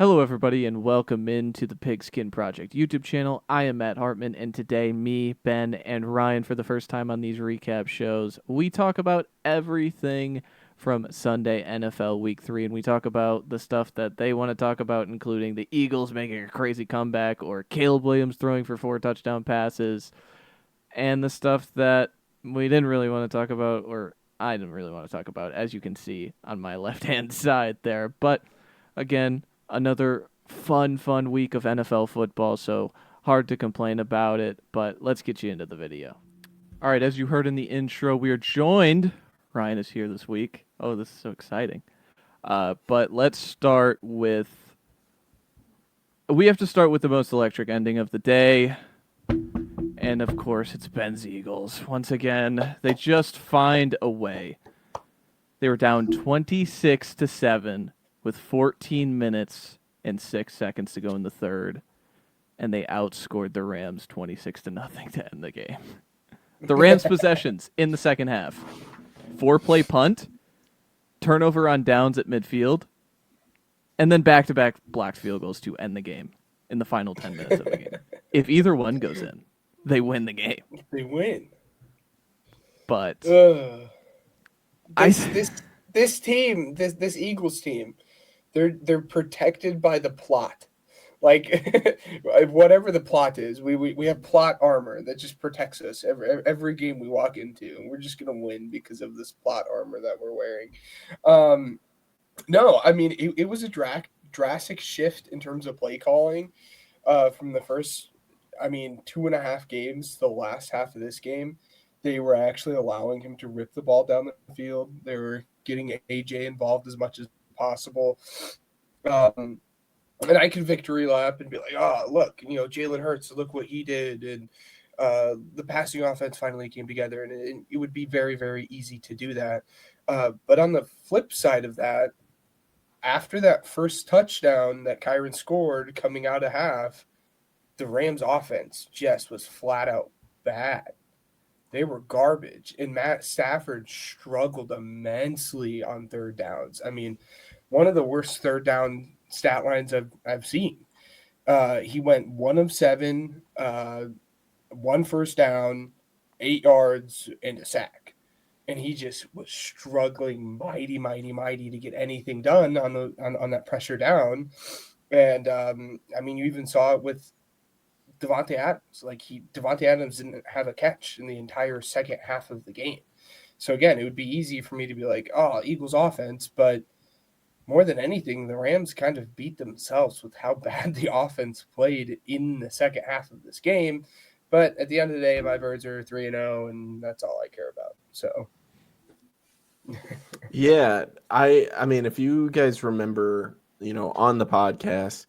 Hello, everybody, and welcome into the Pigskin Project YouTube channel. I am Matt Hartman, and today, me, Ben, and Ryan, for the first time on these recap shows, we talk about everything from Sunday NFL Week 3, and we talk about the stuff that they want to talk about, including the Eagles making a crazy comeback, or Caleb Williams throwing for 4 touchdown passes, and the stuff that we didn't really want to talk about, or I didn't really want to talk about, as you can see on my left-hand side there. But again, another fun week of NFL football, so hard to complain about it, but let's get you into the video. All right, as you heard in the intro, we are joined. Ryan is here this week. Oh, this is so exciting. But let's start with. We have to start with the most electric ending of the day. And of course, it's Ben's Eagles. Once again, they just find a way. They were down 26-7 with 14 minutes and 6 seconds to go in the third, and they outscored the Rams 26-0 to end the game. The Rams' possessions in the second half: 4-play punt, turnover on downs at midfield, and then back-to-back blocked field goals to end the game in the final 10 minutes of the game. If either one goes in, they win the game. They win. But this team, this Eagles team, they're protected by the plot. Like whatever the plot is, we have plot armor that just protects us every game we walk into, and we're just gonna win because of this plot armor that we're wearing. No, I mean it was a drastic shift in terms of play calling from the first, 2.5 games. The last half of this game, they were actually allowing him to rip the ball down the field. They were getting AJ involved as much as possible. And I could victory lap and be like, oh, look, Jalen Hurts, look what he did. And the passing offense finally came together, and it would be very, very easy to do that. But on the flip side of that, after that first touchdown that Kyron scored coming out of half, the Rams offense just was flat out bad. They were garbage. And Matt Stafford struggled immensely on third downs. I mean, one of the worst third down stat lines I've seen. He went 1 of 7, 1 first down, 8 yards, and a sack. And he just was struggling mighty to get anything done on that pressure down. And you even saw it with Devontae Adams. Devontae Adams didn't have a catch in the entire second half of the game. So again, it would be easy for me to be like, oh, Eagles offense, but more than anything, the Rams kind of beat themselves with how bad the offense played in the second half of this game. But at the end of the day, my Birds are 3-0, and that's all I care about. So, yeah, I mean, if you guys remember, on the podcast,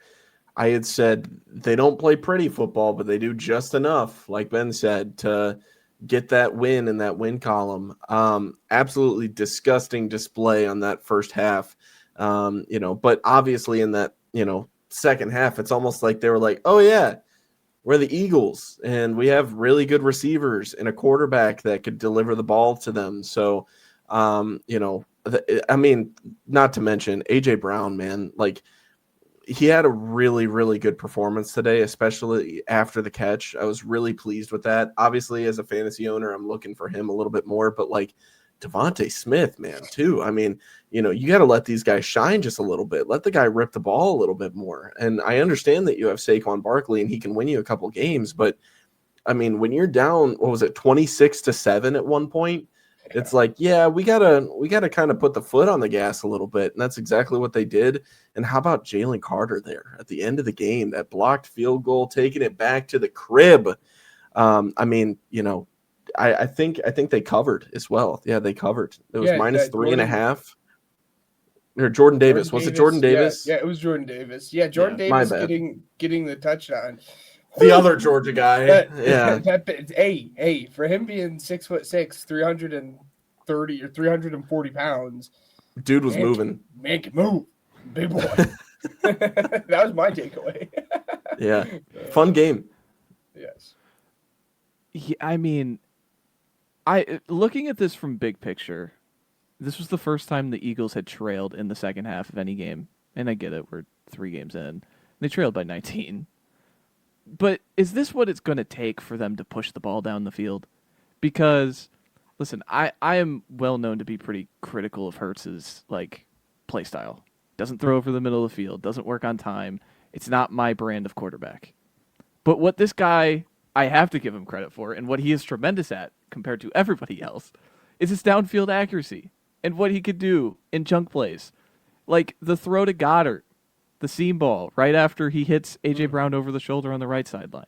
I had said they don't play pretty football, but they do just enough, like Ben said, to get that win in that win column. Absolutely disgusting display on that first half. But obviously in that, second half, it's almost like they were like, oh yeah, we're the Eagles and we have really good receivers and a quarterback that could deliver the ball to them. So, not to mention AJ Brown, man, like he had a really, really good performance today, especially after the catch. I was really pleased with that. Obviously, as a fantasy owner, I'm looking for him a little bit more, but like Devontae Smith, man, too. I mean, you got to let these guys shine just a little bit. Let the guy rip the ball a little bit more. And I understand that you have Saquon Barkley and he can win you a couple games, but I mean, when you're down, what was it, 26-7 at one point? It's like, yeah, we gotta kind of put the foot on the gas a little bit, and that's exactly what they did. And how about Jalen Carter there at the end of the game, that blocked field goal, taking it back to the crib? I think they covered as well. Yeah, they covered. It was minus 3.5. Or Jordan Davis. Was it Jordan Davis? Yeah, it was Jordan Davis. Yeah, Jordan Davis getting the touchdown. The other Georgia guy. Hey, for him being 6'6", 330 or 340 pounds, dude was moving. Man can move, big boy. That was my takeaway. Yeah, fun game. Yes. Yeah, I mean, looking at this from big picture, this was the first time the Eagles had trailed in the second half of any game And I get it, we're 3 games in. They trailed by 19. But is this what it's going to take for them to push the ball down the field? Because, listen, I am well known to be pretty critical of Hurts's like play style. Doesn't throw over the middle of the field, doesn't work on time. It's not my brand of quarterback. But what this guy, I have to give him credit for, and what he is tremendous at compared to everybody else, is his downfield accuracy and what he could do in chunk plays. Like the throw to Goddard, the seam ball right after he hits A.J. Brown over the shoulder on the right sideline.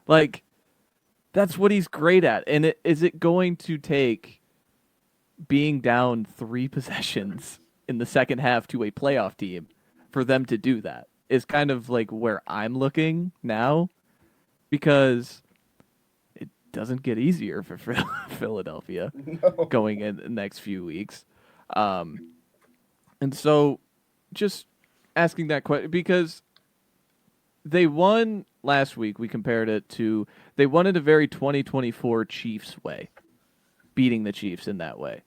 Like, that's what he's great at. And is it going to take being down 3 possessions in the second half to a playoff team for them to do that? Is kind of like where I'm looking now, because it doesn't get easier for Philadelphia going in the next few weeks. And so just asking that question, because they won last week, we compared it to, they won in a very 2024 Chiefs way, beating the Chiefs in that way.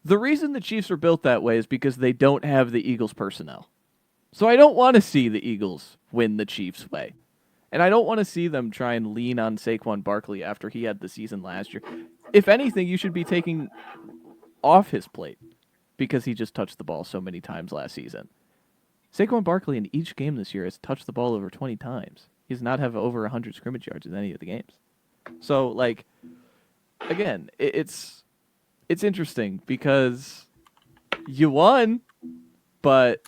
The reason the Chiefs are built that way is because they don't have the Eagles personnel. So I don't want to see the Eagles win the Chiefs way. And I don't want to see them try and lean on Saquon Barkley after he had the season last year. If anything, you should be taking off his plate because he just touched the ball so many times last season. Saquon Barkley in each game this year has touched the ball over 20 times. He does not have over 100 scrimmage yards in any of the games. So, like, again, it's interesting because you won, but,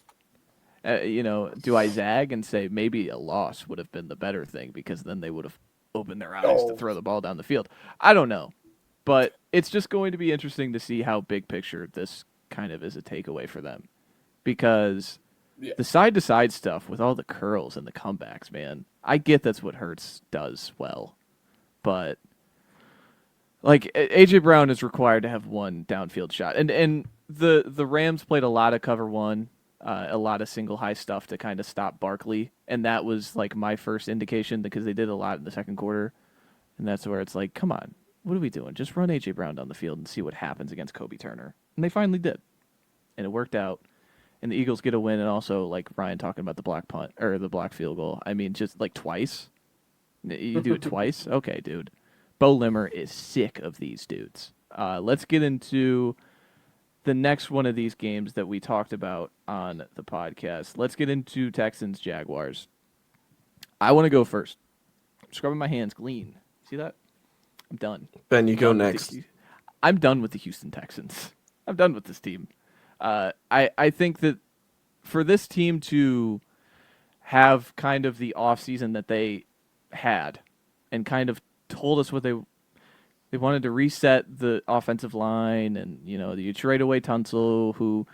do I zag and say maybe a loss would have been the better thing because then they would have opened their eyes to throw the ball down the field? I don't know. But it's just going to be interesting to see how big picture this kind of is a takeaway for them. Because the side-to-side stuff with all the curls and the comebacks, man, I get that's what Hurts does well. But, like, A.J. Brown is required to have one downfield shot. And the Rams played a lot of cover one, a lot of single high stuff to kind of stop Barkley. And that was, like, my first indication because they did a lot in the second quarter. And that's where it's like, come on, what are we doing? Just run A.J. Brown down the field and see what happens against Kobe Turner. And they finally did. And it worked out. And the Eagles get a win, and also, like Ryan talking about the block punt or the block field goal. I mean, just like twice. You do it twice? Okay, dude. Bo Limmer is sick of these dudes. Let's get into the next one of these games that we talked about on the podcast. Let's get into Texans Jaguars. I want to go first. I'm scrubbing my hands clean. See that? I'm done. Ben, you go next. I'm done with the Houston Texans. I'm done with this team. I think that for this team to have kind of the offseason that they had and kind of told us what they wanted to reset the offensive line, and you trade away Tunsil, who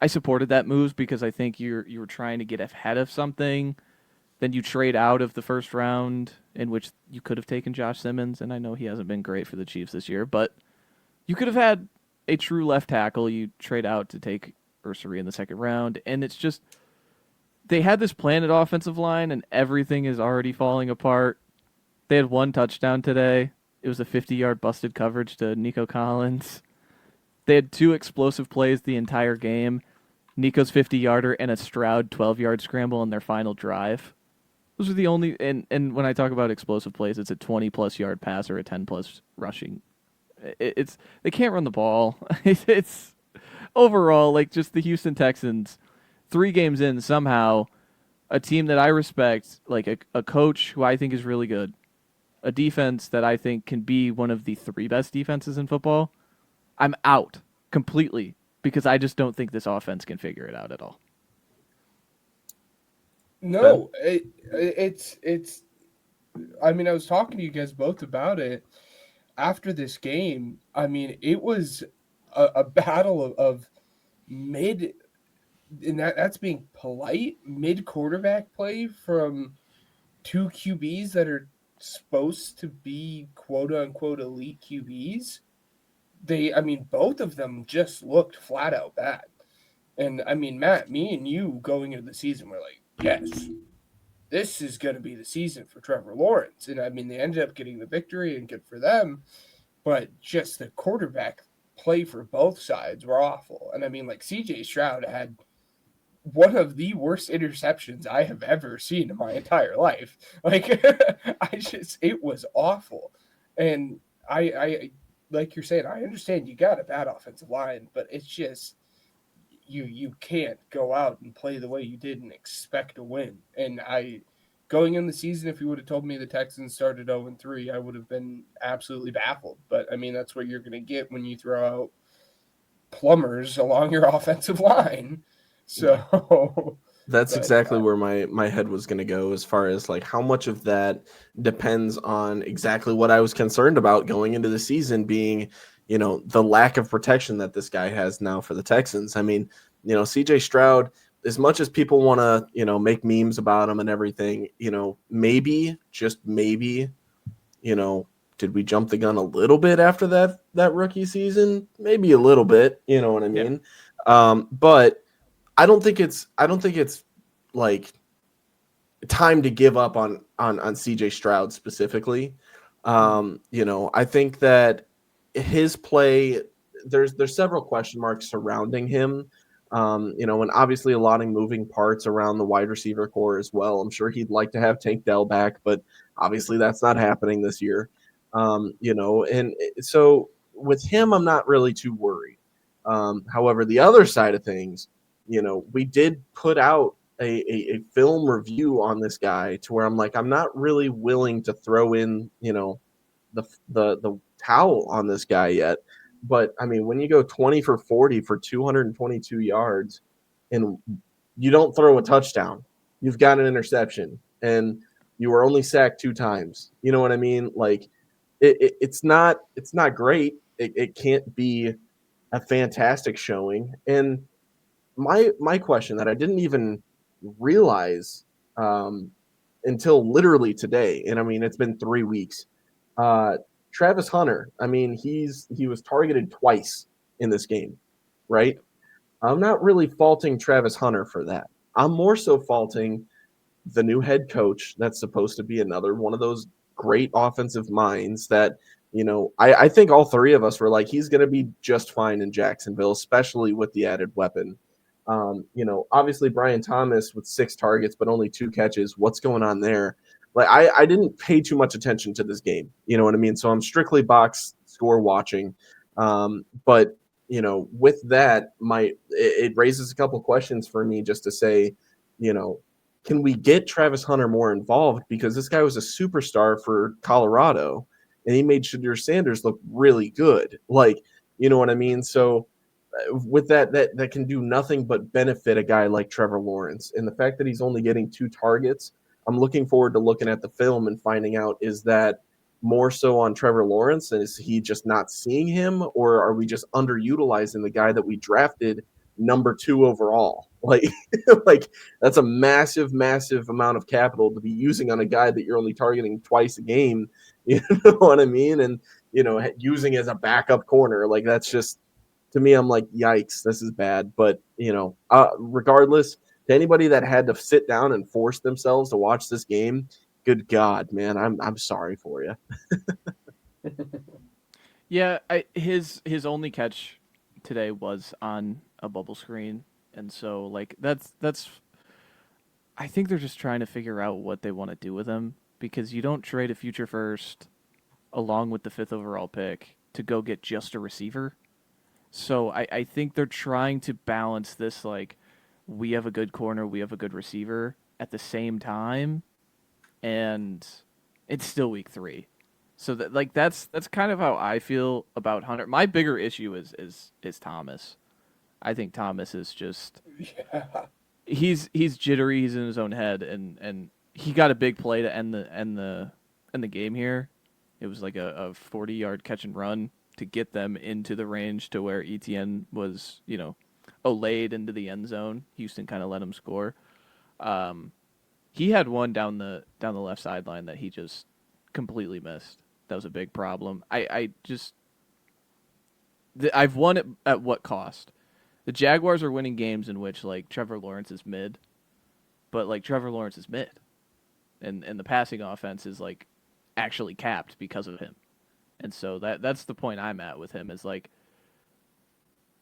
I supported that move because I think you were trying to get ahead of something. Then you trade out of the first round, in which you could have taken Josh Simmons, and I know he hasn't been great for the Chiefs this year, but you could have had a true left tackle. You trade out to take Ursery in the second round, and it's just they had this plan at offensive line, and everything is already falling apart. They had one touchdown today. It was a 50-yard busted coverage to Nico Collins. They had 2 explosive plays the entire game. Nico's 50-yarder and a Stroud 12-yard scramble on their final drive. Those are the only, and when I talk about explosive plays, it's a 20-plus yard pass or a 10-plus rushing. It's they can't run the ball. It's overall like just the Houston Texans, 3 games in, somehow a team that I respect, like a coach who I think is really good, a defense that I think can be one of the 3 best defenses in football. I'm out completely because I just don't think this offense can figure it out at all. No, it's. I mean, I was talking to you guys both about it after this game. I mean, it was a battle of mid, and that's being polite, mid quarterback play from 2 QBs that are supposed to be quote unquote elite QBs. Both of them just looked flat out bad. And I mean, Matt, me and you going into the season were like, yes, this is going to be the season for Trevor Lawrence. And I mean, they ended up getting the victory, and good for them. But just the quarterback play for both sides were awful. And I mean, like CJ Stroud had one of the worst interceptions I have ever seen in my entire life. Like, it was awful. And I, like you're saying, I understand you got a bad offensive line, but it's just, you can't go out and play the way you did and expect to win. And going in the season, if you would have told me the Texans started 0-3, I would have been absolutely baffled. But I mean, that's what you're going to get when you throw out plumbers along your offensive line. So That's but exactly where my head was going to go, as far as like how much of that depends on exactly what I was concerned about going into the season, being, the lack of protection that this guy has now for the Texans. I mean, CJ Stroud, as much as people want to, make memes about him and everything, maybe, just maybe, did we jump the gun a little bit after that rookie season? Maybe a little bit, you know what I mean? But I don't think it's like time to give up on CJ Stroud specifically. I think that his play, there's several question marks surrounding him. And obviously a lot of moving parts around the wide receiver core as well. I'm sure he'd like to have Tank Dell back, but obviously that's not happening this year. And so with him, I'm not really too worried. However, the other side of things, we did put out a film review on this guy to where I'm like, I'm not really willing to throw in, the towel on this guy yet. But I mean, when you go 20 for 40 for 222 yards and you don't throw a touchdown, you've got an interception and you were only sacked 2 times. You know what I mean? Like it's not great. It can't be a fantastic showing. And my question that I didn't even realize until literally today, and I mean it's been 3 weeks. Travis Hunter, I mean he was targeted twice in this game, right? I'm not really faulting Travis Hunter for that. I'm more so faulting the new head coach that's supposed to be another one of those great offensive minds that, I think all three of us were like, he's going to be just fine in Jacksonville, especially with the added weapon. Obviously Brian Thomas with 6 targets, but only 2 catches. What's going on there? Like, I didn't pay too much attention to this game. You know what I mean? So I'm strictly box score watching. But, with that, it raises a couple questions for me just to say, can we get Travis Hunter more involved? Because this guy was a superstar for Colorado and he made Shadir Sanders look really good. Like, you know what I mean? So with that can do nothing but benefit a guy like Trevor Lawrence. And the fact that he's only getting 2 targets, I'm looking forward to looking at the film and finding out, is that more so on Trevor Lawrence and is he just not seeing him, or are we just underutilizing the guy that we drafted number 2 overall? Like like that's a massive amount of capital to be using on a guy that you're only targeting twice a game. You know what I mean? And using as a backup corner, like that's just, to me, I'm like, yikes, this is bad. But regardless, to anybody that had to sit down and force themselves to watch this game, good God, man, I'm sorry for you. Yeah, his only catch today was on a bubble screen, and so like that's I think they're just trying to figure out what they want to do with him, because you don't trade a future first along with the 5th overall pick to go get just a receiver. So I think they're trying to balance this, like, we have a good corner, we have a good receiver at the same time, and it's still week 3. So that's kind of how I feel about Hunter. My bigger issue is Thomas. I think Thomas is just yeah. he's jittery, he's in his own head, and he got a big play to end the game here. It was like a 40-yard catch and run to get them into the range to where ETN was, olayed into the end zone. Houston kind of let him score. He had one down the left sideline that he just completely missed. That was a big problem. I've won it at what cost? The Jaguars are winning games in which, like, Trevor Lawrence is mid, but like Trevor Lawrence is mid, and the passing offense is like actually capped because of him. And so that's the point I'm at with him, is like,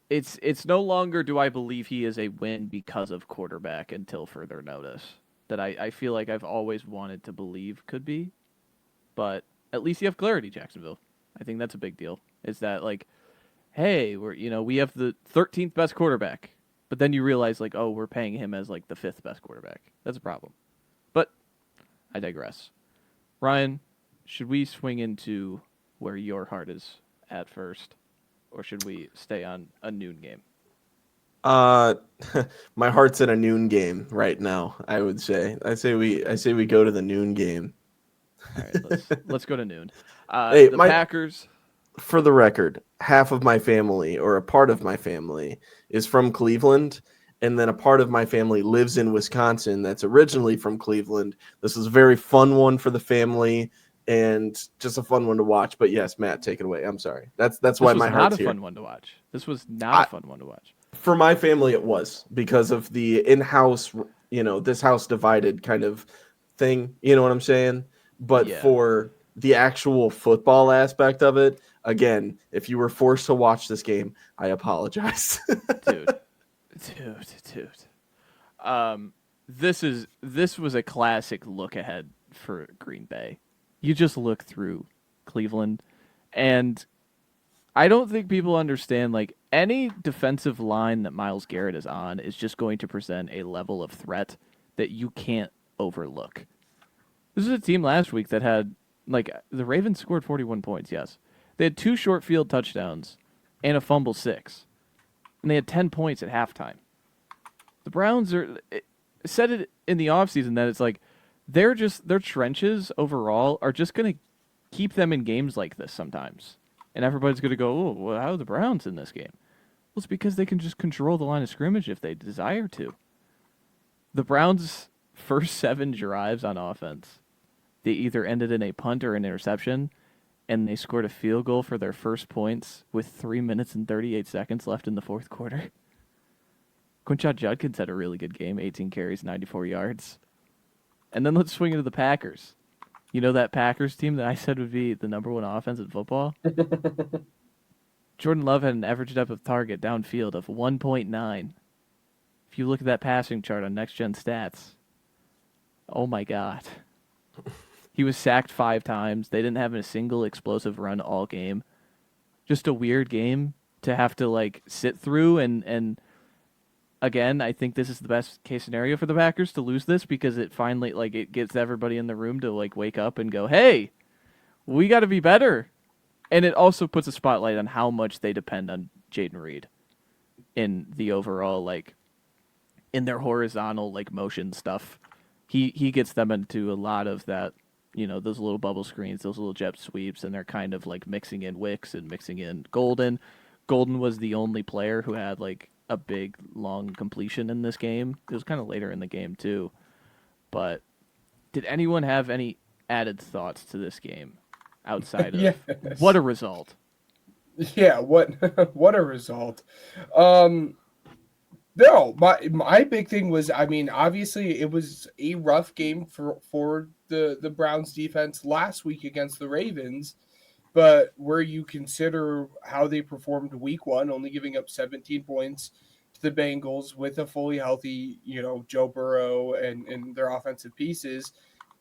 it's no longer do I believe he is a win because of quarterback until further notice. That I feel like I've always wanted to believe could be, but at least you have clarity, Jacksonville. I think that's a big deal. Is that like, hey, we have the 13th best quarterback, but then you realize like, oh, we're paying him as like the 5th best quarterback. That's a problem. But I digress. Ryan, should we swing into where your heart is at first, or should we stay on a noon game? Uh, my heart's in a noon game right now. I would say. I say we go to the noon game. All right, let's go to noon. Hey, The Packers. For the record, half of my family or a part of my family is from Cleveland, and then a part of my family lives in Wisconsin that's originally from Cleveland. This is a very fun one for the family and just a fun one to watch. But yes, Matt, take it away. I'm sorry. That's why my heart's here. This was not a fun one to watch. This was not a fun one to watch. For my family, it was because of the in-house, this house divided kind of thing. You know what I'm saying? But for the actual football aspect of it, again, if you were forced to watch this game, I apologize. Dude. This was a classic look ahead for Green Bay. You just look through Cleveland, and I don't think people understand, like, any defensive line that Myles Garrett is on is just going to present a level of threat that you can't overlook. This is a team last week that had, like, the Ravens scored 41 points, yes. They had 2 short field touchdowns and a fumble 6. And they had 10 points at halftime. The Browns said it in the offseason that it's like, their trenches overall are just going to keep them in games like this sometimes. And everybody's going to go, oh, well, how are the Browns in this game? Well, it's because they can just control the line of scrimmage if they desire to. The Browns' first 7 drives on offense, they either ended in a punt or an interception, and they scored a field goal for their first points with 3 minutes and 38 seconds left in the fourth quarter. Quinshon Judkins had a really good game, 18 carries, 94 yards. And then let's swing into the Packers. You know that Packers team that I said would be the number 1 offense in football? Jordan Love had an average depth of target downfield of 1.9. If you look at that passing chart on Next Gen Stats, oh my God. He was sacked 5 times. They didn't have a single explosive run all game. Just a weird game to have to like sit through and again, I think this is the best case scenario for the Packers to lose this because it finally like it gets everybody in the room to like wake up and go, "Hey, we got to be better." And it also puts a spotlight on how much they depend on Jaden Reed in the overall like in their horizontal like motion stuff. He gets them into a lot of that, those little bubble screens, those little jet sweeps, and they're kind of like mixing in Wicks and mixing in Golden. Golden was the only player who had like a big long completion in this game. It was kind of later in the game too. But did anyone have any added thoughts to this game outside of what a result? Yeah, what a result. No, my big thing was, I mean, obviously it was a rough game for the Browns defense last week against the Ravens, but where you consider how they performed week 1, only giving up 17 points to the Bengals with a fully healthy, Joe Burrow and their offensive pieces,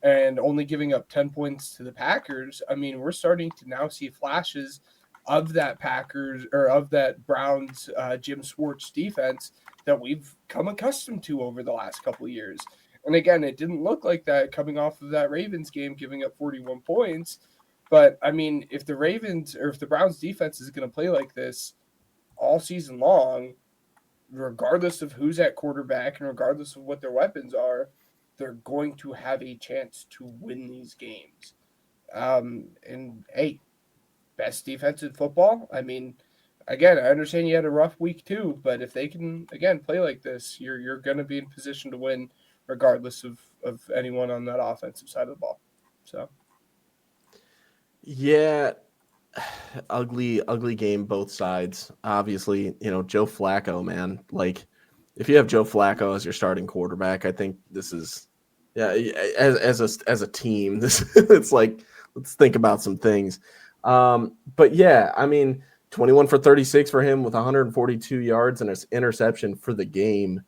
and only giving up 10 points to the Packers. I mean, we're starting to now see flashes of that Packers or of that Browns Jim Schwartz defense that we've come accustomed to over the last couple of years. And again, it didn't look like that coming off of that Ravens game, giving up 41 points. But I mean, if the Browns defense is going to play like this all season long, regardless of who's at quarterback and regardless of what their weapons are, they're going to have a chance to win these games. And hey, best defense in football. I mean, again, I understand you had a rough week too, but if they can again play like this, you're going to be in position to win regardless of anyone on that offensive side of the ball. So yeah, ugly game both sides. Obviously, Joe Flacco, man. Like, if you have Joe Flacco as your starting quarterback, I think this is as a team, this it's like let's think about some things. But yeah, I mean, 21 for 36 for him with 142 yards and an interception for the game.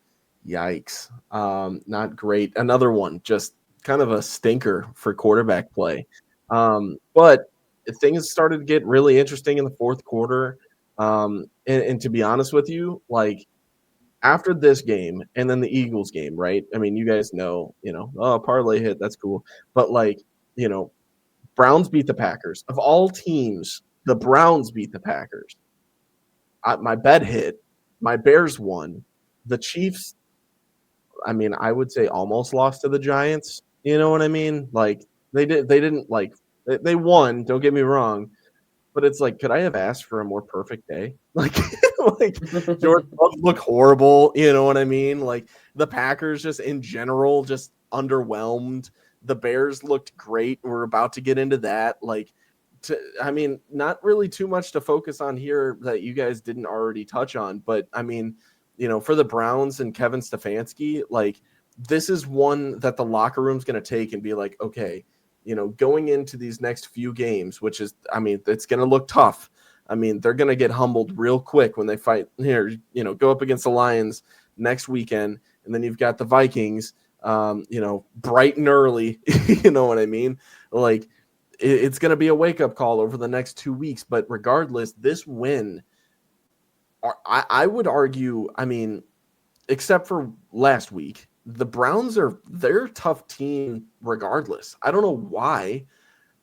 Yikes. Not great. Another one, just kind of a stinker for quarterback play. But things started to get really interesting in the fourth quarter. And to be honest with you, like after this game and then the Eagles game, right? I mean, you guys know, oh, parlay hit, that's cool. But like, Browns beat the Packers. Of all teams, the Browns beat the Packers. My bet hit. My Bears won. The Chiefs, I mean, I would say almost lost to the Giants. You know what I mean? Like they didn't like they won. Don't get me wrong, but it's like, could I have asked for a more perfect day? Like, like Jordan Love looked horrible. You know what I mean? Like the Packers just in general just underwhelmed. The Bears looked great. We're about to get into that. Like, I mean, not really too much to focus on here that you guys didn't already touch on, but I mean, for the Browns and Kevin Stefanski, like this is one that the locker room's going to take and be like, okay, going into these next few games, which is, I mean, it's going to look tough. I mean, they're going to get humbled real quick when they fight here, go up against the Lions next weekend. And then you've got the Vikings, bright and early, you know what I mean? Like it's going to be a wake up call over the next 2 weeks. But regardless, this win, I would argue, I mean, except for last week, the Browns they're a tough team regardless. I don't know why,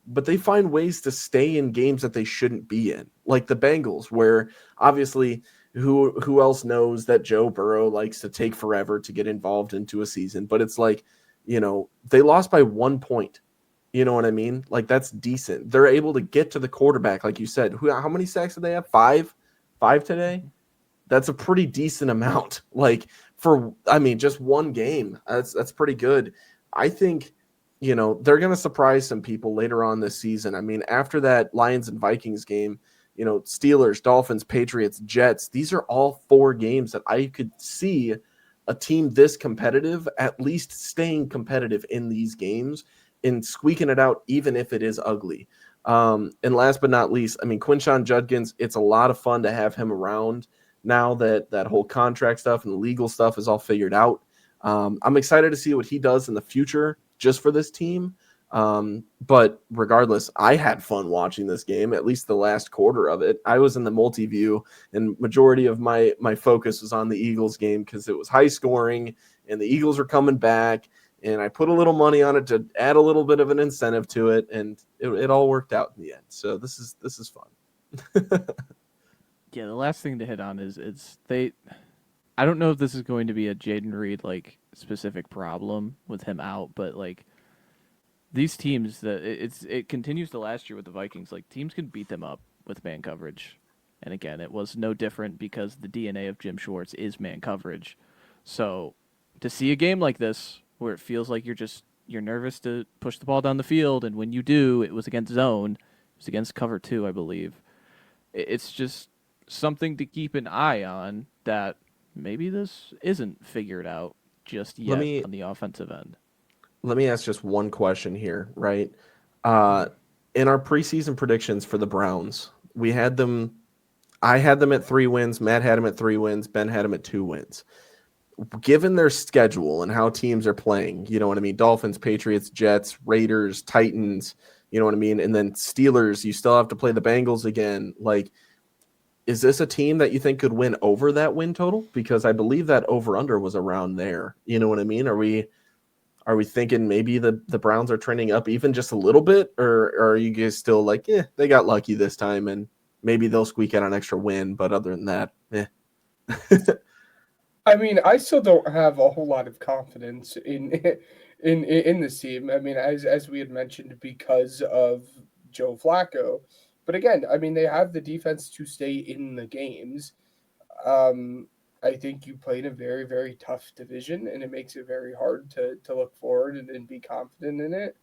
but they find ways to stay in games that they shouldn't be in, like the Bengals, where obviously who else knows that Joe Burrow likes to take forever to get involved into a season, but it's like, they lost by 1 point. You know what I mean? Like that's decent. They're able to get to the quarterback, like you said. How many sacks did they have? Five today? That's a pretty decent amount. Like just one game. That's pretty good. I think, they're going to surprise some people later on this season. I mean, after that Lions and Vikings game, Steelers, Dolphins, Patriots, Jets, these are all 4 games that I could see a team this competitive at least staying competitive in these games and squeaking it out, even if it is ugly. And last but not least, I mean, Quinshon Judkins, it's a lot of fun to have him around now that that whole contract stuff and the legal stuff is all figured out. I'm excited to see what he does in the future just for this team. But regardless, I had fun watching this game, at least the last quarter of it. I was in the multi-view, and majority of my focus was on the Eagles game because it was high scoring and the Eagles were coming back. And I put a little money on it to add a little bit of an incentive to it, and it all worked out in the end. So this is fun. Yeah, the last thing to hit on is I don't know if this is going to be a Jaden Reed like specific problem with him out, but like these teams it continues to last year with the Vikings. Like teams can beat them up with man coverage, and again, it was no different because the DNA of Jim Schwartz is man coverage. So to see a game like this where it feels like you're nervous to push the ball down the field, and when you do, it was against zone, it was against cover 2, I believe. It's just something to keep an eye on that maybe this isn't figured out just yet on the offensive end. Let me ask just one question here, right? In our preseason predictions for the Browns, I had them at 3 wins, Matt had them at 3 wins, Ben had them at 2 wins. Given their schedule and how teams are playing, you know what I mean? Dolphins, Patriots, Jets, Raiders, Titans, you know what I mean? And then Steelers, you still have to play the Bengals again. Like, is this a team that you think could win over that win total? Because I believe that over-under was around there. You know what I mean? Are we thinking maybe the Browns are trending up even just a little bit? Or are you guys still like, they got lucky this time and maybe they'll squeak out an extra win, but other than that, I mean, I still don't have a whole lot of confidence in this team. I mean, as we had mentioned, because of Joe Flacco. But again, I mean, they have the defense to stay in the games. I think you play in a very, very tough division, and it makes it very hard to look forward and be confident in it.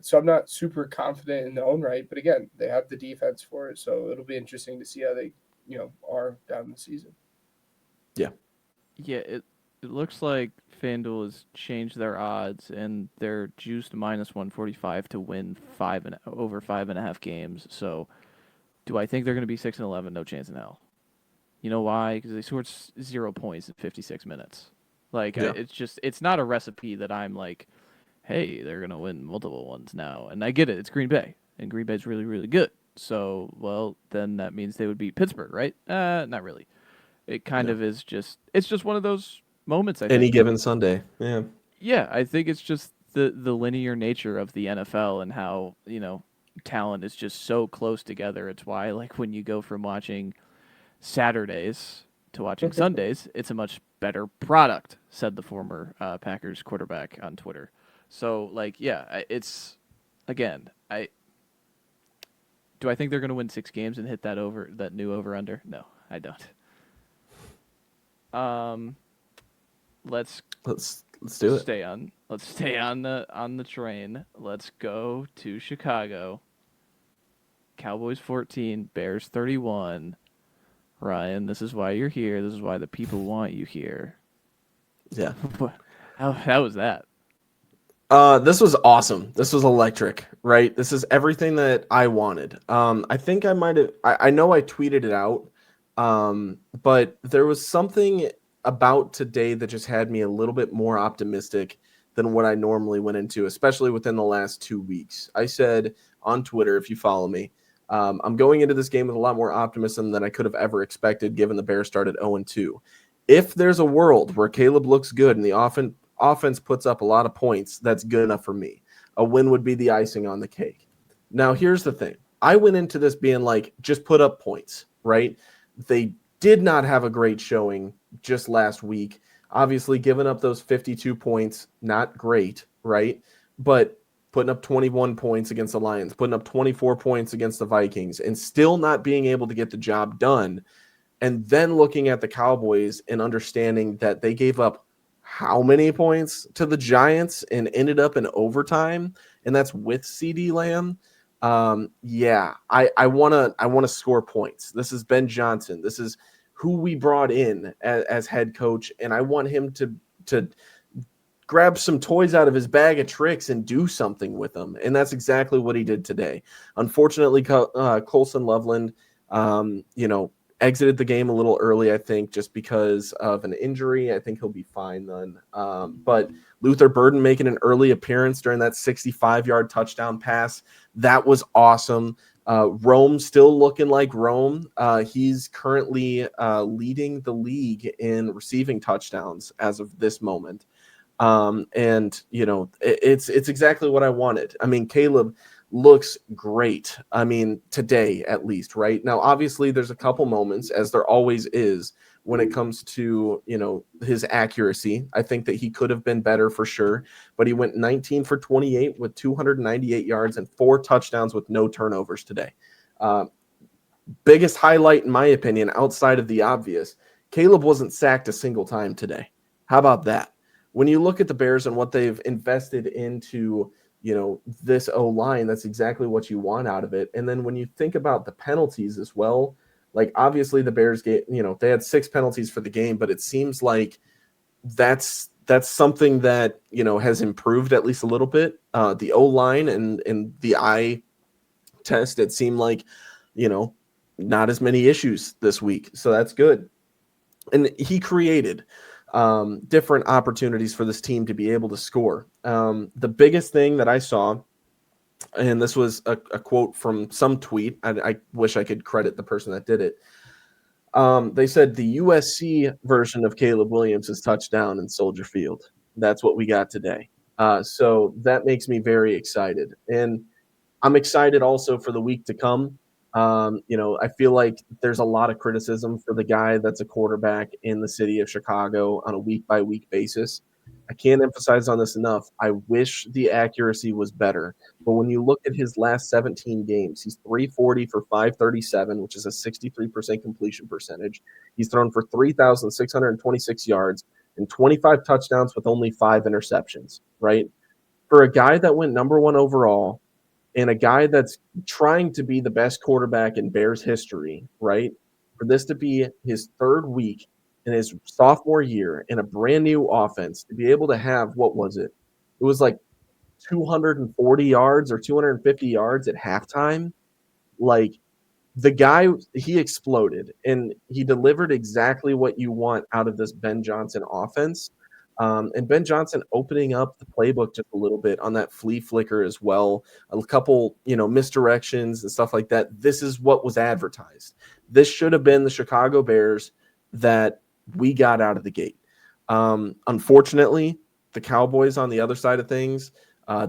So I'm not super confident in their own right, but again, they have the defense for it, so it'll be interesting to see how they, are down the season. Yeah. Yeah, it looks like FanDuel has changed their odds, and they're juiced minus 145 to win over 5.5 games. So Do I think they're going to be 6-11? No chance in hell. You know why? Because they scored 0 points in 56 minutes. Like, Yeah. it's not a recipe that I'm like, hey, they're going to win multiple ones now. And I get it. It's Green Bay. And Green Bay's really, really good. So, well, then that means they would beat Pittsburgh, right? Not really. It kind of is just, it's just one of those moments, I Any think. given Sunday. Yeah. Yeah, I think it's just the linear nature of the NFL and how, talent is just so close together. It's why, like, when you go from watching Saturdays to watching Sundays, it's a much better product, said the former Packers quarterback on Twitter. So, like, yeah, it's, again, do I think they're going to win 6 games and hit that new over under? No, I don't. Let's do it. Let's stay on the train. Let's go to Chicago. Cowboys 14, Bears 31. Ryan, this is why you're here. This is why the people want you here. Yeah. How was that? This was awesome. This was electric, right? This is everything that I wanted. I think I might have, I know I tweeted it out, but there was something about today that just had me a little bit more optimistic than what I normally went into, especially within the last 2 weeks. I said on Twitter, if you follow me, I'm going into this game with a lot more optimism than I could have ever expected, given the Bears started 0-2. If there's a world where Caleb looks good and the offense puts up a lot of points, that's good enough for me. A win would be the icing on the cake. Now, here's the thing. I went into this being like, just put up points, right? They did not have a great showing just last week. Obviously, giving up those 52 points, not great, right? But putting up 21 points against the Lions, putting up 24 points against the Vikings, and still not being able to get the job done. And then looking at the Cowboys and understanding that they gave up how many points to the Giants and ended up in overtime, and that's with CeeDee Lamb. I want to score points. This is Ben Johnson. This is who we brought in as head coach, and I want him to grab some toys out of his bag of tricks and do something with them, and that's exactly what he did today. Unfortunately, Colson Loveland, exited the game a little early, I think, just because of an injury. I think he'll be fine then. But Luther Burden making an early appearance during that 65-yard touchdown pass, that was awesome. Rome still looking like Rome. He's currently leading the league in receiving touchdowns as of this moment. It's exactly what I wanted. I mean, Caleb looks great. I mean, today at least, right? Now, obviously, there's a couple moments, as there always is, when it comes to, his accuracy. I think that he could have been better for sure, but he went 19 for 28 with 298 yards and 4 touchdowns with no turnovers today. Biggest highlight, in my opinion, outside of the obvious, Caleb wasn't sacked a single time today. How about that? When you look at the Bears and what they've invested into this O-line, that's exactly what you want out of it. And then when you think about the penalties as well, like obviously the Bears they had 6 penalties for the game, but it seems like that's something that, has improved at least a little bit. The O-line and the eye test, it seemed like, not as many issues this week. So that's good. And he created different opportunities for this team to be able to score. The biggest thing that I saw, and this was a quote from some tweet, I wish I could credit the person that did it. They said the USC version of Caleb Williams' touchdown in Soldier Field. That's what we got today. So that makes me very excited. And I'm excited also for the week to come. I feel like there's a lot of criticism for the guy that's a quarterback in the city of Chicago on a week-by-week basis. I can't emphasize on this enough. I wish the accuracy was better. But when you look at his last 17 games, he's 340 for 537, which is a 63% completion percentage. He's thrown for 3,626 yards and 25 touchdowns with only 5 interceptions, right? For a guy that went number 1 overall, and a guy that's trying to be the best quarterback in Bears history, right? For this to be his 3rd week in his sophomore year in a brand new offense, to be able to have, what was it? It was like 240 yards or 250 yards at halftime. Like, the guy, he exploded, and he delivered exactly what you want out of this Ben Johnson offense. And Ben Johnson opening up the playbook just a little bit on that flea flicker as well, a couple, misdirections and stuff like that. This is what was advertised. This should have been the Chicago Bears that we got out of the gate. Unfortunately, the Cowboys on the other side of things,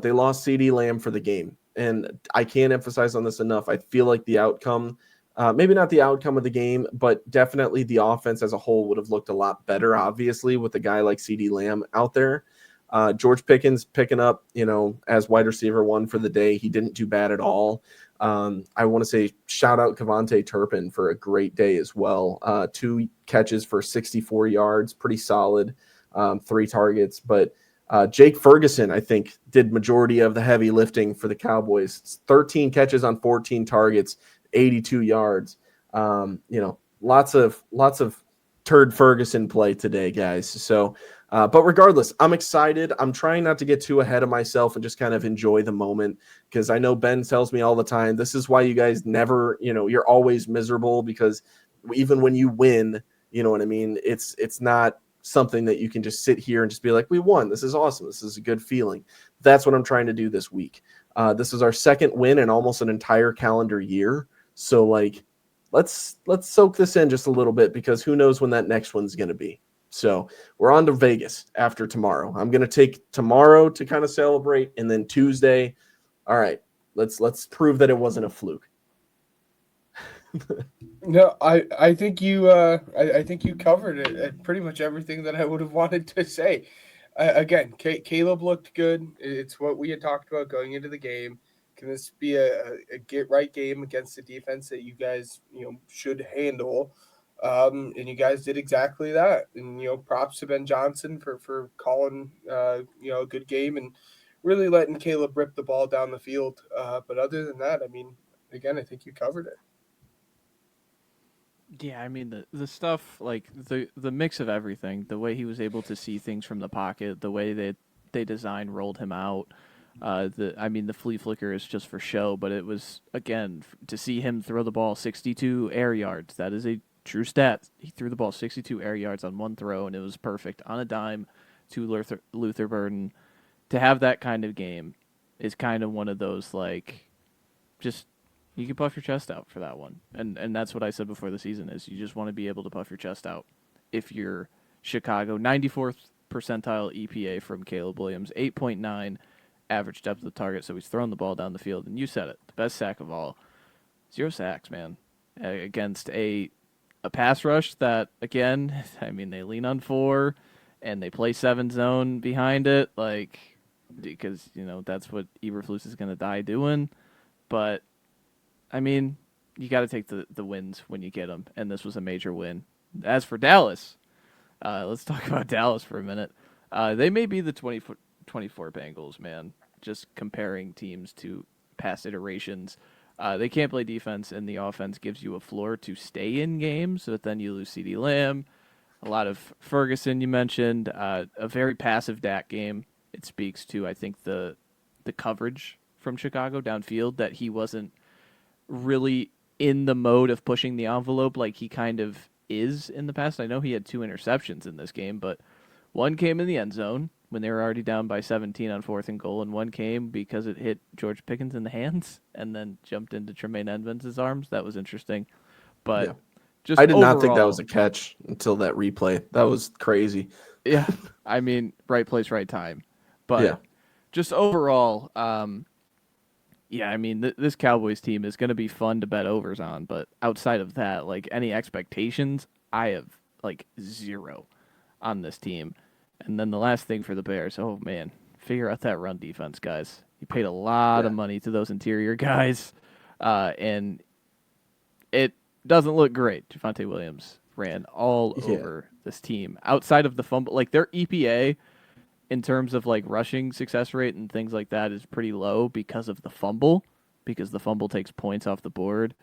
they lost CeeDee Lamb for the game. And I can't emphasize on this enough. I feel like the outcome, maybe not the outcome of the game, but definitely the offense as a whole would have looked a lot better, obviously, with a guy like CeeDee Lamb out there. George Pickens picking up, as wide receiver 1 for the day. He didn't do bad at all. I want to say shout out Kevontae Turpin for a great day as well. 2 catches for 64 yards, pretty solid, 3 targets. But Jake Ferguson, I think, did majority of the heavy lifting for the Cowboys. 13 catches on 14 targets, 82 yards. Lots of turd Ferguson play today, guys. So, but regardless, I'm excited. I'm trying not to get too ahead of myself and just kind of enjoy the moment, because I know Ben tells me all the time, this is why you guys never, you're always miserable, because even when you win, you know what I mean? It's not something that you can just sit here and just be like, we won. This is awesome. This is a good feeling. That's what I'm trying to do this week. This is our second win in almost an entire calendar year. So let's soak this in just a little bit, because who knows when that next one's going to be. So we're on to Vegas after tomorrow. I'm going to take tomorrow to kind of celebrate, and then Tuesday. All right, let's prove that it wasn't a fluke. No, I think you I think you covered it, pretty much everything that I would have wanted to say. Again, Caleb looked good. It's what we had talked about going into the game. Can this be a get right game against the defense that you guys should handle? And you guys did exactly that. And props to Ben Johnson for calling a good game and really letting Caleb rip the ball down the field. But other than that, I mean, again, I think you covered it. Yeah, I mean the stuff, like the mix of everything, the way he was able to see things from the pocket, the way that they designed rolled him out. The flea flicker is just for show, but it was, again, to see him throw the ball 62 air yards. That is a true stat. He threw the ball 62 air yards on one throw, and it was perfect on a dime to Luther Burden. To have that kind of game is kind of one of those, like, just, you can puff your chest out for that one. And that's what I said before the season is you just want to be able to puff your chest out. If you're Chicago, 94th percentile EPA from Caleb Williams, 8.9 average depth of target, so he's throwing the ball down the field. And you said it, the best sack of all. 0 sacks, man, against a pass rush that, again, I mean, they lean on 4 and they play 7 zone behind it, like, because, that's what Eberflus is going to die doing. But I mean, you got to take the wins when you get them, and this was a major win. As for Dallas, let's talk about Dallas for a minute. They may be the 24 Bengals, man, just comparing teams to past iterations. They can't play defense, and the offense gives you a floor to stay in games, but then you lose CeeDee Lamb. A lot of Ferguson, you mentioned. A very passive Dak game. It speaks to, I think, the coverage from Chicago downfield, that he wasn't really in the mode of pushing the envelope like he kind of is in the past. I know he had 2 interceptions in this game, but one came in the end zone when they were already down by 17 on 4th and goal, and one came because it hit George Pickens in the hands and then jumped into Tremaine Edmonds' arms. That was interesting. But Yeah. just I did overall, not think that was a catch until that replay. That was crazy. Yeah, I mean, right place, right time. But yeah, just overall, yeah, I mean, this Cowboys team is going to be fun to bet overs on, but outside of that, like, any expectations, I have, like, 0 on this team. And then the last thing for the Bears, oh, man, figure out that run defense, guys. You paid a lot of money to those interior guys, and it doesn't look great. Javonte Williams ran all over this team. Outside of the fumble, like, their EPA in terms of, like, rushing success rate and things like that is pretty low because of the fumble, because the fumble takes points off the board.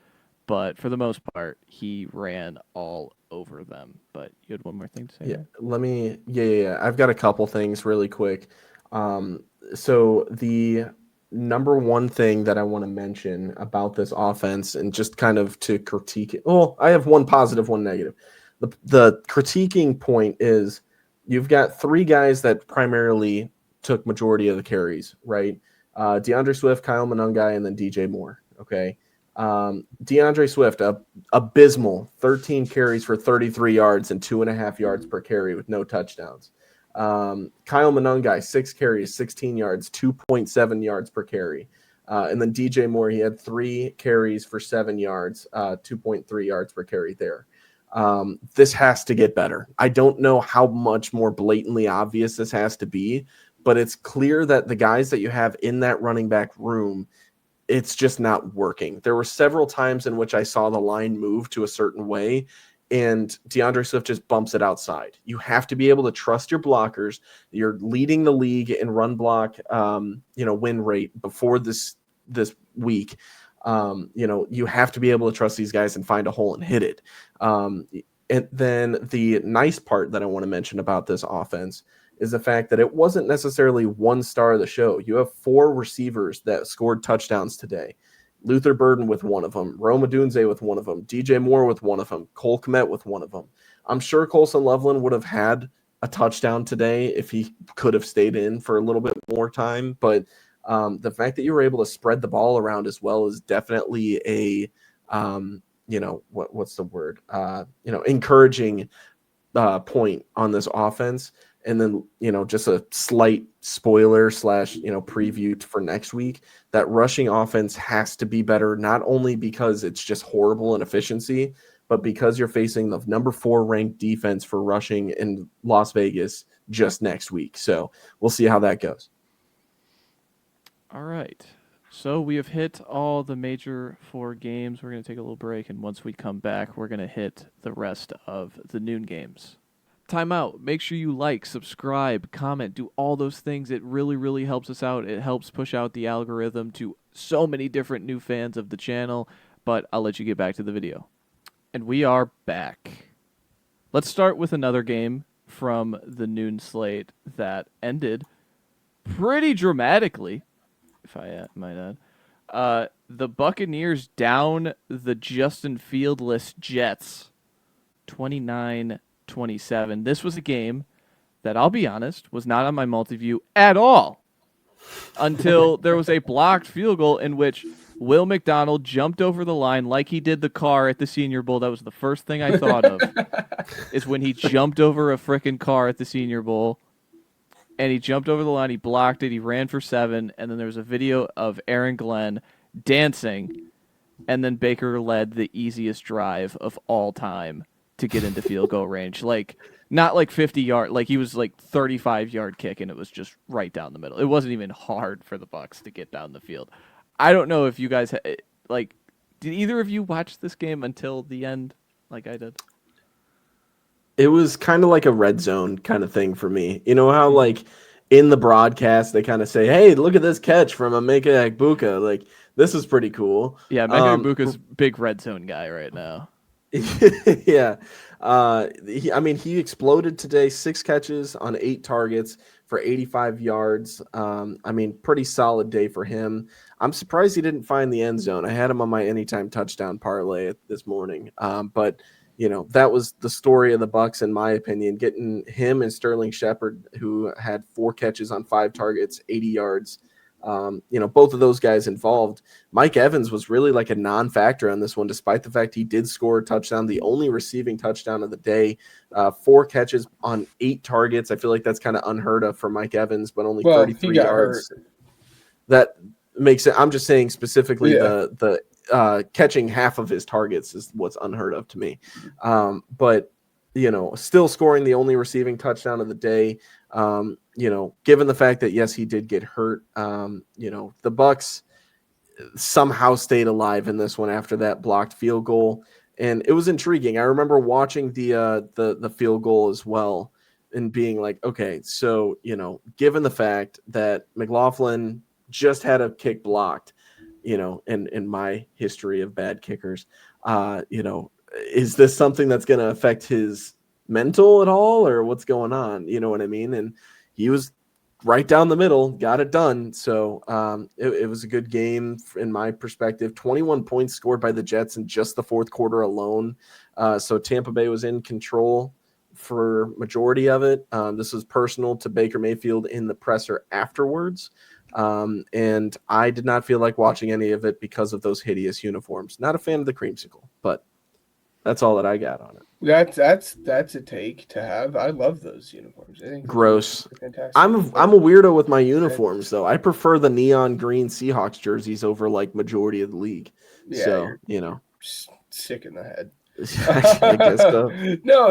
But for the most part, he ran all over them. But you had one more thing to say? Yeah, There? let me. Yeah. I've got a couple things really quick. So the number one thing that I want to mention about this offense, and just kind of to critique it. Well, I have one positive, one negative. The critiquing point is you've got three guys that primarily took majority of the carries, right? DeAndre Swift, Kyle Monangai, and then DJ Moore. Okay. DeAndre Swift, abysmal 13 carries for 33 yards and 2.5 yards per carry with no touchdowns. Kyle Monangai, 6 carries, 16 yards, 2.7 yards per carry. And then DJ Moore, he had 3 carries for 7 yards, 2.3 yards per carry there. This has to get better. I don't know how much more blatantly obvious this has to be, but it's clear that the guys that you have in that running back room, it's just not working. There were several times in which I saw the line move to a certain way, and DeAndre Swift just bumps it outside. You have to be able to trust your blockers. You're leading the league in run block, win rate before this week. You have to be able to trust these guys and find a hole and hit it. And then the nice part that I want to mention about this offense is the fact that it wasn't necessarily one star of the show. You have 4 receivers that scored touchdowns today. Luther Burden with one of them, Rome Odunze with one of them, DJ Moore with one of them, Cole Kmet with one of them. I'm sure Colson Loveland would have had a touchdown today if he could have stayed in for a little bit more time. But the fact that you were able to spread the ball around as well is definitely a, what's the word? Encouraging point on this offense. And then, just a slight spoiler / preview for next week, that rushing offense has to be better, not only because it's just horrible in efficiency, but because you're facing the number 4 ranked defense for rushing in Las Vegas just next week. So we'll see how that goes. All right. So we have hit all the major 4 games. We're going to take a little break, and once we come back, we're going to hit the rest of the noon games. Time out. Make sure you like, subscribe, comment, do all those things. It really, really helps us out. It helps push out the algorithm to so many different new fans of the channel, but I'll let you get back to the video. And we are back. Let's start with another game from the noon slate that ended pretty dramatically, if I might add. The Buccaneers down the Justin Fieldless Jets 29-27. This was a game that, I'll be honest, was not on my multi-view at all until there was a blocked field goal in which Will McDonald jumped over the line like he did the car at the Senior Bowl. That was the first thing I thought of, is when he jumped over a frickin' car at the Senior Bowl. And he jumped over the line, he blocked it, he ran for 7, and then there was a video of Aaron Glenn dancing, and then Baker led the easiest drive of all time to get into field goal range. Like, not like 50-yard, like he was like 35-yard kick, and it was just right down the middle. It wasn't even hard for the Bucs to get down the field. I don't know if you guys, did either of you watch this game until the end like I did? It was kind of like a red zone kind of thing for me. You know how, like, in the broadcast, they kind of say, hey, look at this catch from Emeka Egbuka. Like, this is pretty cool. Yeah, Emeka Egbuka's big red zone guy right now. Yeah. He exploded today, 6 catches on 8 targets for 85 yards. Pretty solid day for him. I'm surprised he didn't find the end zone. I had him on my anytime touchdown parlay this morning. But that was the story of the Bucs, in my opinion, getting him and Sterling Shepard, who had 4 catches on 5 targets, 80 yards. Both of those guys involved. Mike Evans was really like a non-factor on this one, despite the fact he did score a touchdown, the only receiving touchdown of the day, 4 catches on 8 targets. I feel like that's kind of unheard of for Mike Evans, but only 33 yards. Hurt. That makes it. I'm just saying specifically the catching half of his targets is what's unheard of to me. But still scoring the only receiving touchdown of the day. Given the fact that, yes, he did get hurt, the Bucs somehow stayed alive in this one after that blocked field goal. And it was intriguing. I remember watching the field goal as well and being like, okay, so, given the fact that McLaughlin just had a kick blocked, in my history of bad kickers, is this something that's going to affect his mental at all, or what's going on? You know what I mean? And he was right down the middle, got it done. So it was a good game in my perspective. 21 points scored by the Jets in just the fourth quarter alone. So Tampa Bay was in control for majority of it. This was personal to Baker Mayfield in the presser afterwards. And I did not feel like watching any of it because of those hideous uniforms. Not a fan of the creamsicle, but that's all that I got on it. That's a take to have. I love those uniforms. I think Gross. they're fantastic. I'm a weirdo with my uniforms though. I prefer the neon green Seahawks jerseys over like majority of the league. Yeah, So you're sick in the head. I guess so. No,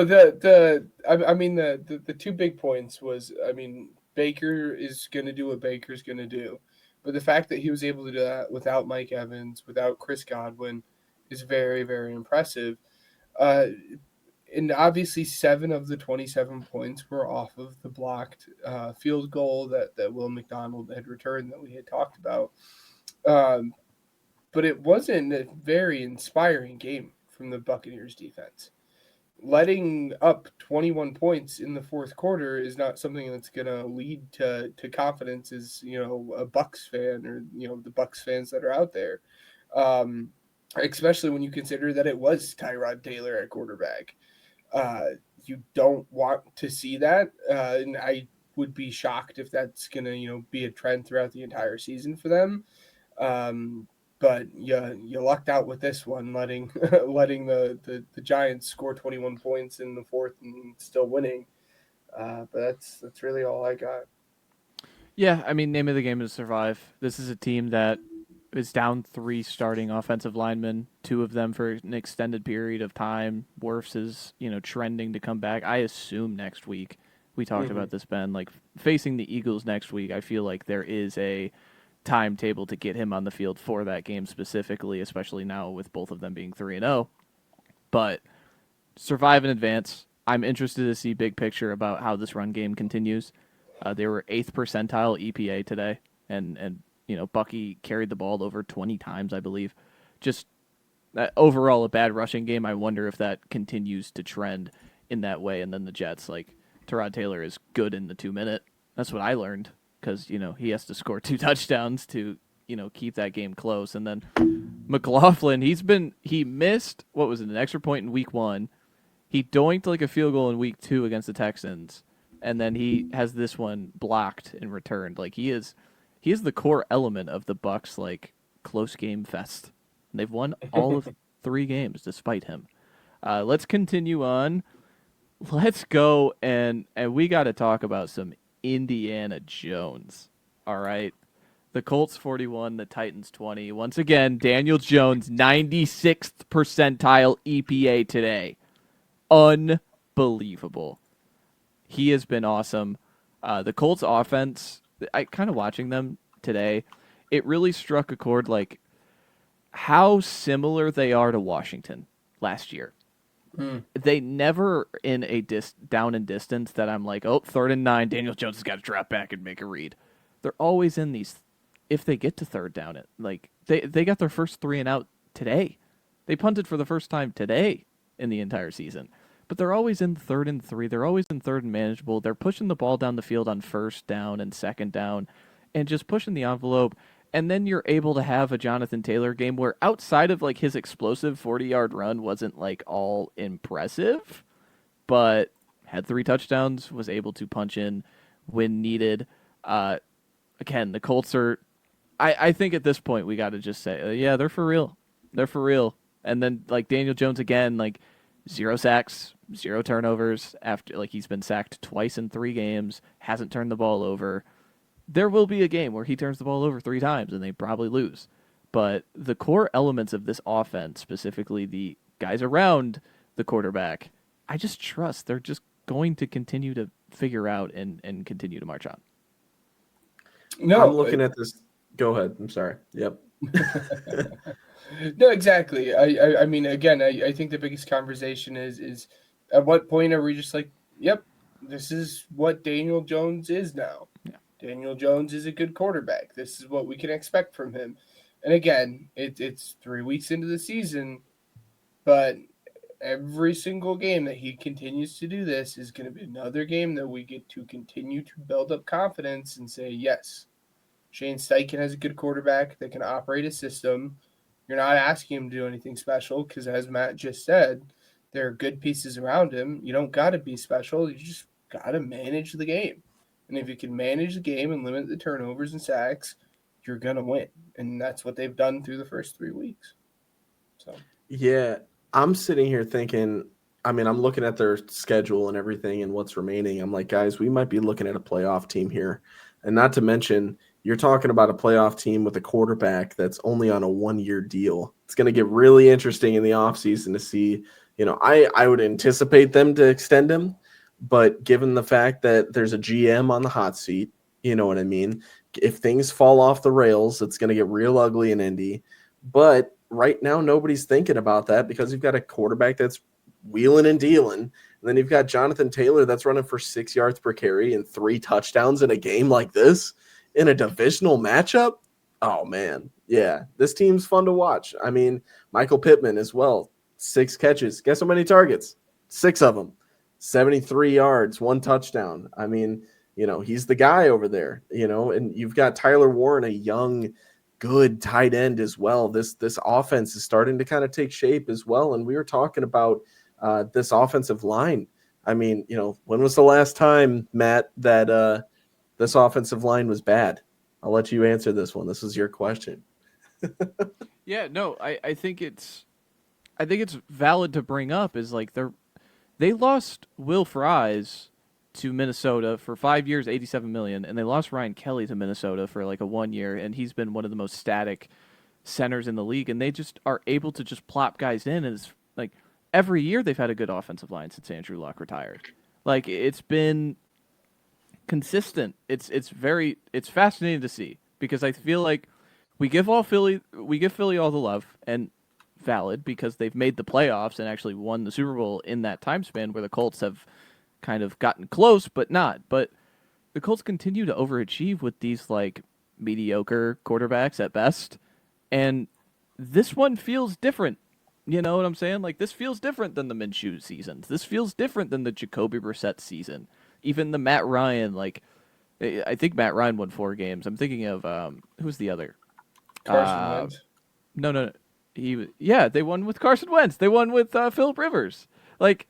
I mean the two big points was, I mean, Baker is going to do what Baker's going to do, but the fact that he was able to do that without Mike Evans, without Chris Godwin, is very, very impressive. And obviously 7 of the 27 points were off of the blocked field goal that Will McDonald had returned that we had talked about. But it wasn't a very inspiring game from the Buccaneers defense. Letting up 21 points in the fourth quarter is not something that's going to lead to confidence as, a Bucs fan or, the Bucs fans that are out there. Especially when you consider that it was Tyrod Taylor at quarterback. You don't want to see that. And I would be shocked if that's going to, be a trend throughout the entire season for them. But you lucked out with this one, letting the Giants score 21 points in the fourth and still winning. But that's really all I got. Yeah, I mean, name of the game is survive. This is a team that is down 3 starting offensive linemen, 2 of them for an extended period of time. Wirfs is, trending to come back. I assume next week. We talked about this, Ben. Like, facing the Eagles next week, I feel like there is a timetable to get him on the field for that game specifically, especially now with both of them being 3-0. But survive in advance. I'm interested to see big picture about how this run game continues. They were 8th percentile EPA today, and Bucky carried the ball over 20 times, I believe. Just overall a bad rushing game. I wonder if that continues to trend in that way. And then the Jets, like, Tyrod Taylor is good in the 2-minute. That's what I learned because, he has to score 2 touchdowns to, keep that game close. And then McLaughlin, he missed, an extra point in week 1. He doinked like a field goal in week 2 against the Texans. And then he has this one blocked and returned. Like, he is the core element of the Bucs, like, close game fest. And they've won all of 3 games despite him. Let's continue on. Let's go and we got to talk about some Indiana Jones. All right. The Colts 41, the Titans 20. Once again, Daniel Jones 96th percentile EPA today. Unbelievable. He has been awesome. The Colts offense, I kind of watching them today, it really struck a chord, like how similar they are to Washington last year. They never in a down and distance that I'm like, 3rd and 9, Daniel Jones has got to drop back and make a read. They're always in these, if they get to 3rd down, they got their first 3 and out today. They punted for the first time today in the entire season. But they're always in 3rd and 3. They're always in 3rd and manageable. They're pushing the ball down the field on 1st down and 2nd down and just pushing the envelope. And then you're able to have a Jonathan Taylor game where outside of like his explosive 40-yard run wasn't like all impressive, but had 3 touchdowns, was able to punch in when needed. Again, the Colts are, I think at this point we got to just say, yeah, they're for real. They're for real. And then like Daniel Jones again, like 0 sacks, 0 turnovers after like he's been sacked twice in 3 games, hasn't turned the ball over. There will be a game where he turns the ball over 3 times and they probably lose. But the core elements of this offense, specifically the guys around the quarterback, I just trust they're just going to continue to figure out and continue to march on. No, I'm looking at this. Go ahead. I'm sorry. Yep. No, exactly. I mean, again, I think the biggest conversation is at what point are we just like, yep, this is what Daniel Jones is now. Yeah. Daniel Jones is a good quarterback. This is what we can expect from him. And again, it's 3 weeks into the season, but every single game that he continues to do this is going to be another game that we get to continue to build up confidence and say, yes, Shane Steichen has a good quarterback that can operate a system. You're not asking him to do anything special because, as Matt just said, there are good pieces around him. You don't got to be special. You just got to manage the game. And if you can manage the game and limit the turnovers and sacks, you're going to win. And that's what they've done through the first 3 weeks. So Yeah, I'm sitting here thinking, I mean, I'm looking at their schedule and everything and what's remaining. I'm like, guys, we might be looking at a playoff team here. And not to mention, you're talking about a playoff team with a quarterback that's only on a 1-year deal. It's going to get really interesting in the offseason to see, I would anticipate them to extend him, but given the fact that there's a GM on the hot seat, you know what I mean? If things fall off the rails, it's going to get real ugly in Indy. But right now, nobody's thinking about that because you've got a quarterback that's wheeling and dealing. And then you've got Jonathan Taylor that's running for 6 yards per carry and 3 touchdowns in a game like this in a divisional matchup. Oh, man. Yeah, this team's fun to watch. I mean, Michael Pittman as well, 6 catches. Guess how many targets? 6 of them. 73 yards, 1 touchdown. I mean, he's the guy over there, and you've got Tyler Warren, a young, good tight end as well. This offense is starting to kind of take shape as well. And we were talking about this offensive line. I mean, when was the last time, Matt, that this offensive line was bad? I'll let you answer this one. This is your question. Yeah, no, I think it's valid to bring up is like they lost Will Fries to Minnesota for 5 years, $87 million, and they lost Ryan Kelly to Minnesota for like a 1 year, and he's been one of the most static centers in the league, and they just are able to just plop guys in, and it's like every year they've had a good offensive line since Andrew Luck retired. Like it's been consistent. It's fascinating to see because I feel like we give Philly all the love, and valid because they've made the playoffs and actually won the Super Bowl in that time span where the Colts have kind of gotten close, but not. But the Colts continue to overachieve with these like mediocre quarterbacks at best. And this one feels different. You know what I'm saying? Like this feels different than the Minshew seasons. This feels different than the Jacoby Brissett season. Even the Matt Ryan, like I think Matt Ryan won 4 games. I'm thinking of who's the other? Carson Wentz. No. They won with Carson Wentz. They won with Philip Rivers. Like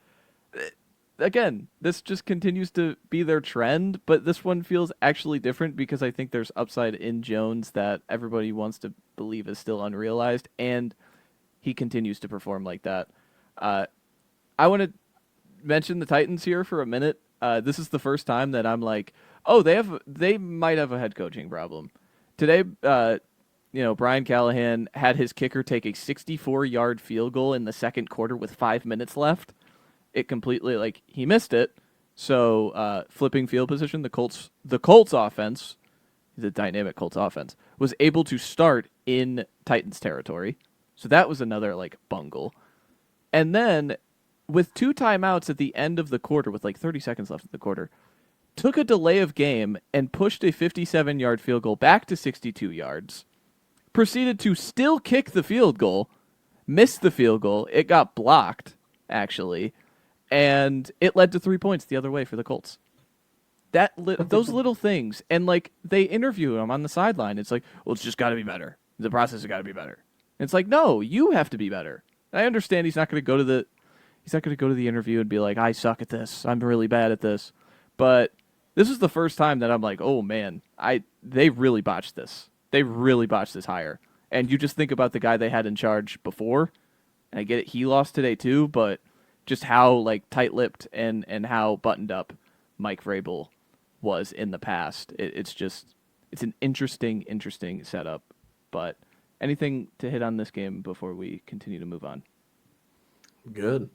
again, this just continues to be their trend, but this one feels actually different because I think there's upside in Jones that everybody wants to believe is still unrealized, and he continues to perform like that. I want to mention the Titans here for a minute. This is the first time that I'm like, oh, they might have a head coaching problem. Today, Brian Callahan had his kicker take a 64-yard field goal in the second quarter with 5 minutes left. It completely, he missed it. So, flipping field position, the Colts offense, the dynamic Colts offense, was able to start in Titans territory. So that was another, bungle. And then, with 2 timeouts at the end of the quarter, with 30 seconds left in the quarter, took a delay of game and pushed a 57-yard field goal back to 62 yards. Proceeded to still kick the field goal, missed the field goal. It got blocked, actually. And it led to 3 points the other way for the Colts. Those little things. And, they interview him on the sideline. It's like, well, it's just got to be better. The process has got to be better. And it's like, no, you have to be better. I understand he's not going to go to the interview and be like, I suck at this. I'm really bad at this. But this is the first time that I'm like, oh, man, they really botched this. They really botched this hire. And you just think about the guy they had in charge before. And I get it, he lost today too, but just how tight-lipped and how buttoned up Mike Vrabel was in the past. It's an interesting setup. But anything to hit on this game before we continue to move on? Good.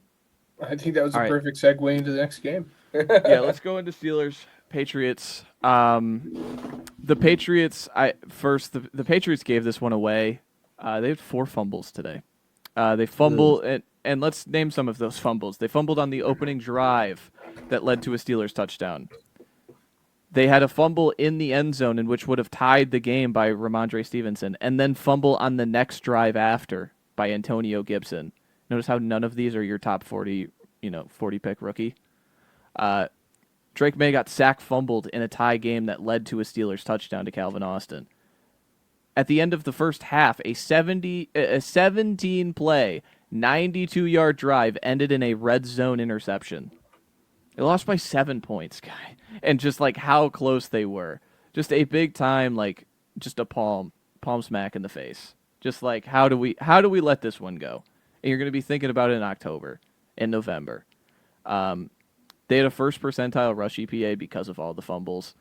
I think that was a perfect segue into the next game. Yeah, let's go into Steelers, Patriots. The Patriots, the Patriots gave this one away. They had 4 fumbles today. They fumbled, and let's name some of those fumbles. They fumbled on the opening drive that led to a Steelers touchdown. They had a fumble in the end zone in which would have tied the game by Ramondre Stevenson, and then fumble on the next drive after by Antonio Gibson. Notice how none of these are your top 40, 40 pick rookie. Drake May got sack fumbled in a tie game that led to a Steelers touchdown to Calvin Austin. At the end of the first half, a 17 play, 92-yard drive ended in a red zone interception. They lost by 7 points, guy. And just like how close they were. Just a big time, like just a palm smack in the face. Just like how do we let this one go? And you're going to be thinking about it in October, in November. They had a first percentile rush EPA because of all the fumbles.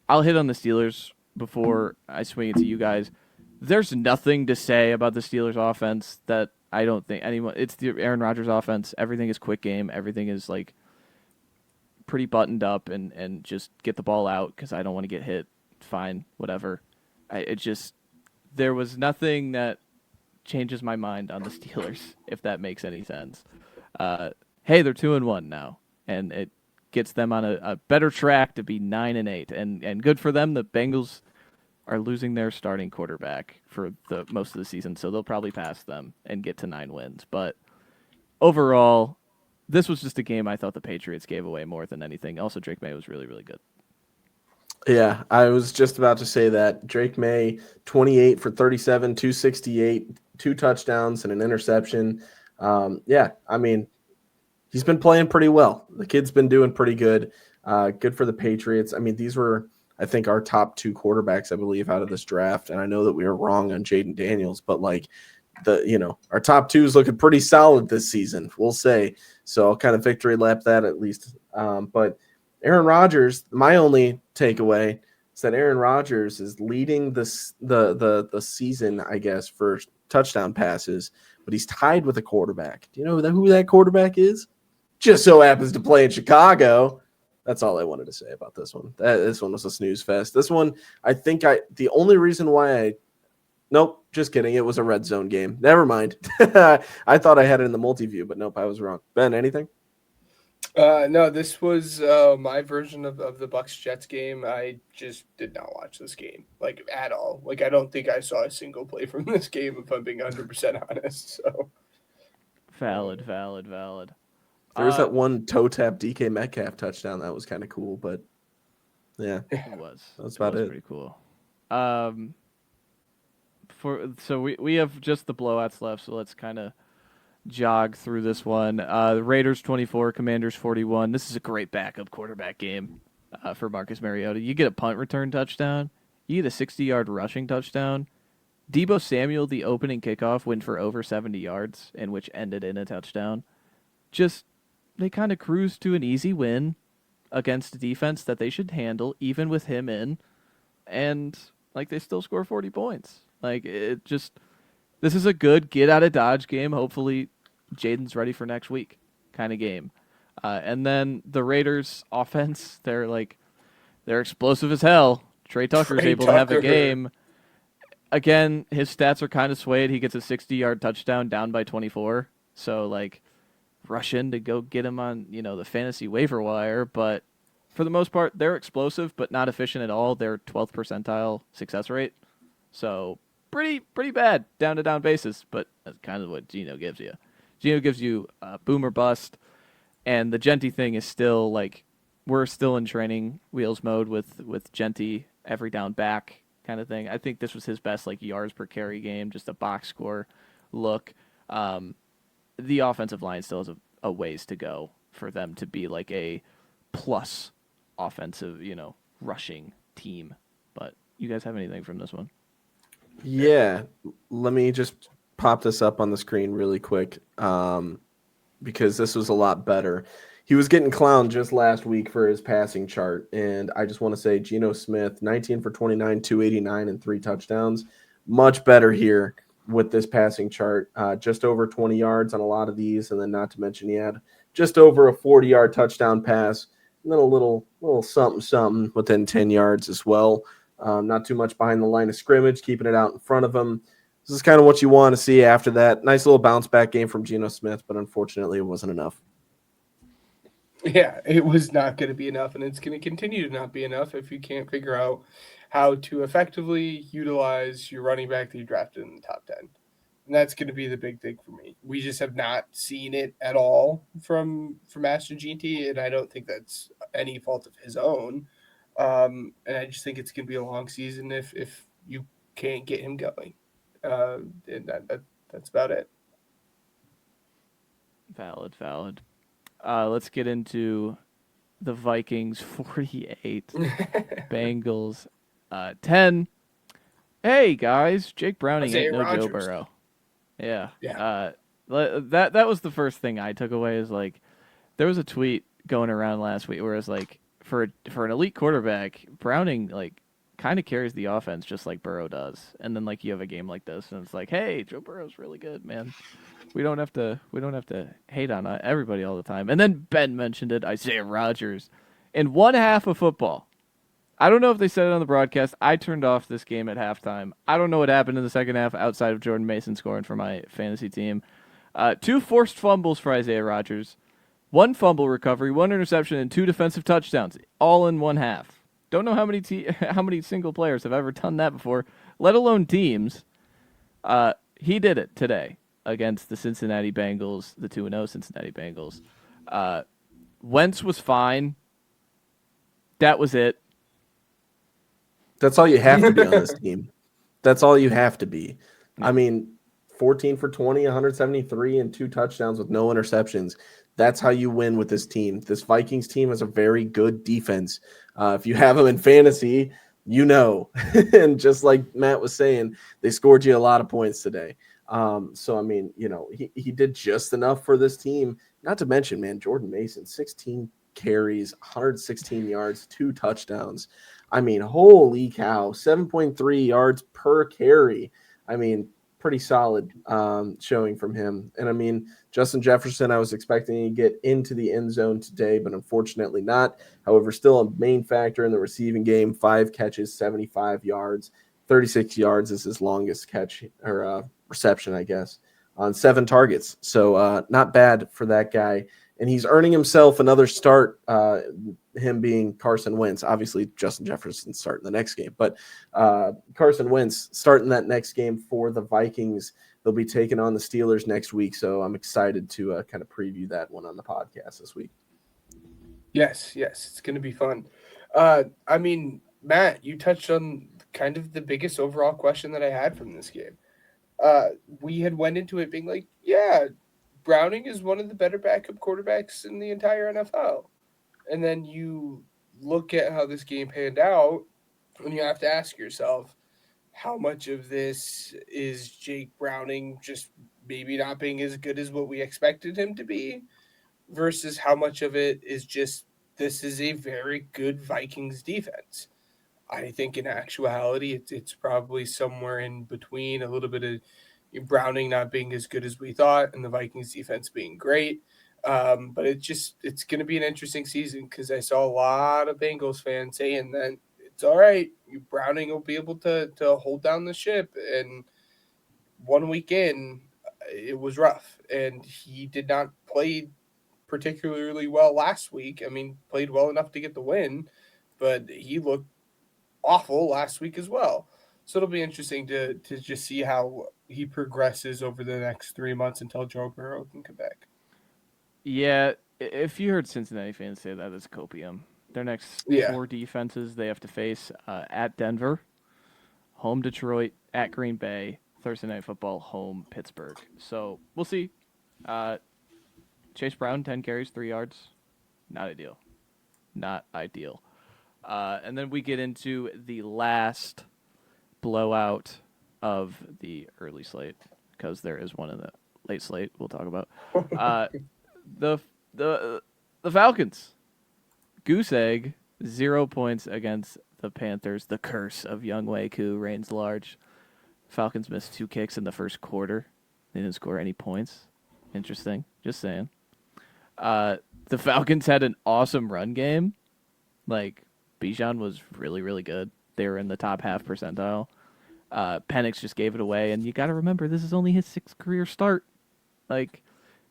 I'll hit on the Steelers before I swing it to you guys. There's nothing to say about the Steelers offense that I don't think anyone. It's the Aaron Rodgers offense. Everything is quick game. Everything is like pretty buttoned up and just get the ball out because I don't want to get hit. Fine, whatever. There was nothing that changes my mind on the Steelers, if that makes any sense. Hey, they're 2-1 now, and it gets them on a better track to be 9-8, and good for them. The Bengals are losing their starting quarterback for the most of the season, so they'll probably pass them and get to 9 wins. But overall, this was just a game I thought the Patriots gave away more than anything. Also, Drake May was really, really good. Yeah, I was just about to say that. Drake May, 28 for 37, 268, 2 touchdowns and an interception. Yeah, I mean, he's been playing pretty well. The kid's been doing pretty good. Good for the Patriots. I mean, these were, I think, our top 2 quarterbacks, I believe, out of this draft. And I know that we were wrong on Jaden Daniels, but like our top 2 is looking pretty solid this season, we'll say. So I'll kind of victory lap that at least. But Aaron Rodgers, my only takeaway is that Aaron Rodgers is leading the season, I guess, for touchdown passes, but he's tied with a quarterback. Do you know who that quarterback is? Just so happens to play in Chicago. That's all I wanted to say about this one. This one was a snooze fest. This one, the only reason why nope, just kidding. It was a red zone game. Never mind. I thought I had it in the multi-view, but nope, I was wrong. Ben, anything? No, this was my version of the Bucs-Jets game. I just did not watch this game, like, at all. Like, I don't think I saw a single play from this game, if I'm being 100% honest. So Valid. There was that one toe tap DK Metcalf touchdown that was kind of cool, but yeah, it was. That's about it. Pretty cool. So we have just the blowouts left, so let's kind of jog through this one. The Raiders 24, Commanders 41. This is a great backup quarterback game for Marcus Mariota. You get a punt return touchdown. You get a 60-yard rushing touchdown. Deebo Samuel, the opening kickoff, went for over 70 yards, and which ended in a touchdown. They kind of cruised to an easy win against a defense that they should handle, even with him in, and like they still score 40 points. Like this is a good get out of Dodge game. Hopefully, Jaden's ready for next week kind of game. And then the Raiders offense, they're explosive as hell. Trey Tucker's able to have a game. Again, his stats are kind of swayed. He gets a 60-yard touchdown down by 24. So rush in to go get him on, the fantasy waiver wire, but for the most part, they're explosive but not efficient at all. They're 12th percentile success rate. So pretty bad down-to-down basis, but that's kind of what Geno gives you. Geno gives you boom or bust, and the Genty thing is still we're still in training wheels mode with Genty every down back kind of thing. I think this was his best yards per carry game, just a box score look. The offensive line still has a ways to go for them to be a plus offensive, rushing team. But you guys have anything from this one? Yeah, let me just pop this up on the screen really quick because this was a lot better. He was getting clowned just last week for his passing chart, and I just want to say Geno Smith, 19 for 29, 289, and 3 touchdowns. Much better here with this passing chart, just over 20 yards on a lot of these, and then not to mention he had just over a 40-yard touchdown pass, and then a little something within 10 yards as well. Not too much behind the line of scrimmage, keeping it out in front of him. This is kind of what you want to see after that. Nice little bounce back game from Geno Smith, but unfortunately it wasn't enough. Yeah, it was not going to be enough, and it's going to continue to not be enough if you can't figure out how to effectively utilize your running back that you drafted in the top 10. And that's going to be the big thing for me. We just have not seen it at all from Ashton GT, and I don't think that's any fault of his own. And I just think it's going to be a long season if you can't get him going. And that's about it. Valid. Let's get into the Vikings 48, Bengals 10. Hey guys, Jake Browning Isaiah ain't no Joe Rodgers. Burrow. Yeah. Yeah. That was the first thing I took away is like there was a tweet going around last week where it was like for an elite quarterback, Browning like kind of carries the offense just like Burrow does. And then like you have a game like this and it's like, "Hey, Joe Burrow's really good, man." We don't have to hate on everybody all the time. And then Ben mentioned it, Isaiah Rodgers in one half of football. I don't know if they said it on the broadcast. I turned off this game at halftime. I don't know what happened in the second half outside of Jordan Mason scoring for my fantasy team. 2 forced fumbles for Isaiah Rodgers, 1 fumble recovery, 1 interception, and 2 defensive touchdowns, all in one half. Don't know how many single players have ever done that before, let alone teams. He did it today against the Cincinnati Bengals, the 2-0 Cincinnati Bengals. Wentz was fine. That was it. That's all you have to be on this team. That's all you have to be. I mean, 14 for 20, 173, and 2 touchdowns with no interceptions. That's how you win with this team. This Vikings team has a very good defense. If you have them in fantasy, you know. And just like Matt was saying, they scored you a lot of points today. So, I mean, you know, he did just enough for this team. Not to mention, man, Jordan Mason, 16 carries, 116 yards, 2 touchdowns. I mean, holy cow, 7.3 yards per carry. I mean, pretty solid showing from him. And I mean, Justin Jefferson, I was expecting to get into the end zone today, but unfortunately not. However, still a main factor in the receiving game, 5 catches, 75 yards, 36 yards is his longest catch or reception, I guess, on 7 targets. So not bad for that guy. And he's earning himself another start, him being Carson Wentz. Obviously, Justin Jefferson starting the next game. But Carson Wentz starting that next game for the Vikings. They'll be taking on the Steelers next week. So I'm excited to kind of preview that one on the podcast this week. Yes. It's going to be fun. I mean, Matt, you touched on kind of the biggest overall question that I had from this game. We had went into it being like, yeah, Browning is one of the better backup quarterbacks in the entire NFL. And then you look at how this game panned out, and you have to ask yourself, how much of this is Jake Browning just maybe not being as good as what we expected him to be, versus how much of it is just this is a very good Vikings defense. I think in actuality, it's probably somewhere in between, a little bit of Browning not being as good as we thought and the Vikings defense being great. But it's going to be an interesting season because I saw a lot of Bengals fans saying that it's all right. Browning will be able to hold down the ship. And 1 week in, it was rough. And he did not play particularly well last week. I mean, played well enough to get the win, but he looked awful last week as well. So it'll be interesting to just see how he progresses over the next 3 months until Joe Burrow can come back. Yeah, if you heard Cincinnati fans say that, it's copium. Their next 4 defenses they have to face at Denver, home Detroit, at Green Bay, Thursday Night Football, home Pittsburgh. So we'll see. Chase Brown, 10 carries, 3 yards. Not ideal. And then we get into the last blowout of the early slate, because there is one in the late slate we'll talk about. The Falcons. Goose egg, 0 points against the Panthers. The curse of Younghoe Koo reigns large. Falcons missed 2 kicks in the first quarter. They didn't score any points. Interesting. Just saying. The Falcons had an awesome run game. Like, Bijan was really, really good. They were in the top half percentile. Penix just gave it away, and you got to remember, this is only his 6th career start. Like,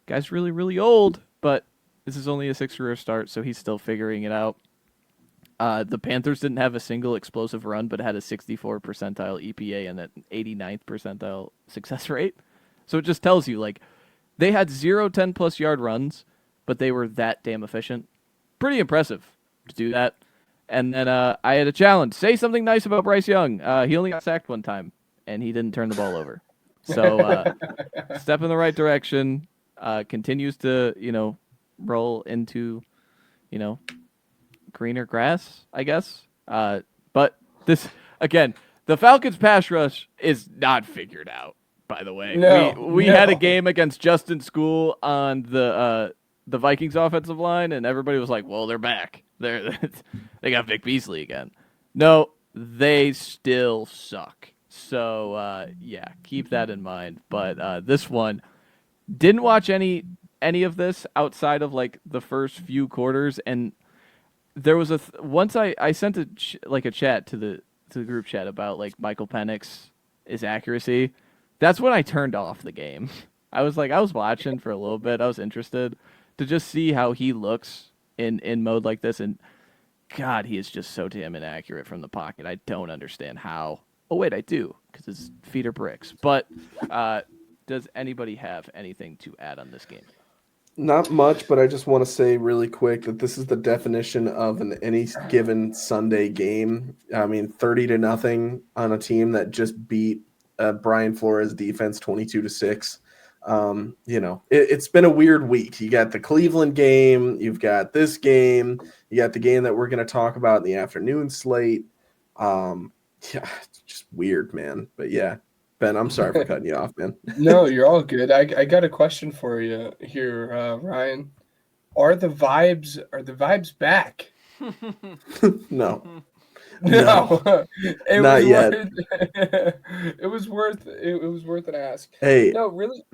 guy's really, really old, but this is only a 6th career start, so he's still figuring it out. The Panthers didn't have a single explosive run, but had a 64 percentile EPA and an 89th percentile success rate. So it just tells you, like, they had 0 10-plus yard runs, but they were that damn efficient. Pretty impressive to do that. And then I had a challenge. Say something nice about Bryce Young. He only got sacked one time, and he didn't turn the ball over. So step in the right direction. Continues to, roll into, greener grass, I guess. But this, again, the Falcons' pass rush is not figured out, by the way. We had a game against Justin School on the Vikings offensive line, and everybody was like, well, they're back. They got Vic Beasley again. No, they still suck. So, yeah, keep that in mind. But this one, didn't watch any of this outside of, like, the first few quarters, and there was once I sent a chat to the group chat about, like, Michael Penix's accuracy. That's when I turned off the game. I was watching for a little bit. I was interested to just see how he looks in mode like this, and God, he is just so damn inaccurate from the pocket. I don't understand how. Oh wait, I do, because his feet are bricks. But does anybody have anything to add on this game? Not much, but I just want to say really quick that this is the definition of an any given Sunday game. I mean, 30-0 on a team that just beat Brian Flores' defense 22-6. It's been a weird week. You got the Cleveland game, you've got this game, you got the game that we're going to talk about in the afternoon slate. Yeah, it's just weird, man. But yeah. Ben, I'm sorry for cutting you off, man. No, you're all good. I got a question for you here, Ryan. Are the vibes back? No. No. Not yet. It was worth an ask. Hey. No, really.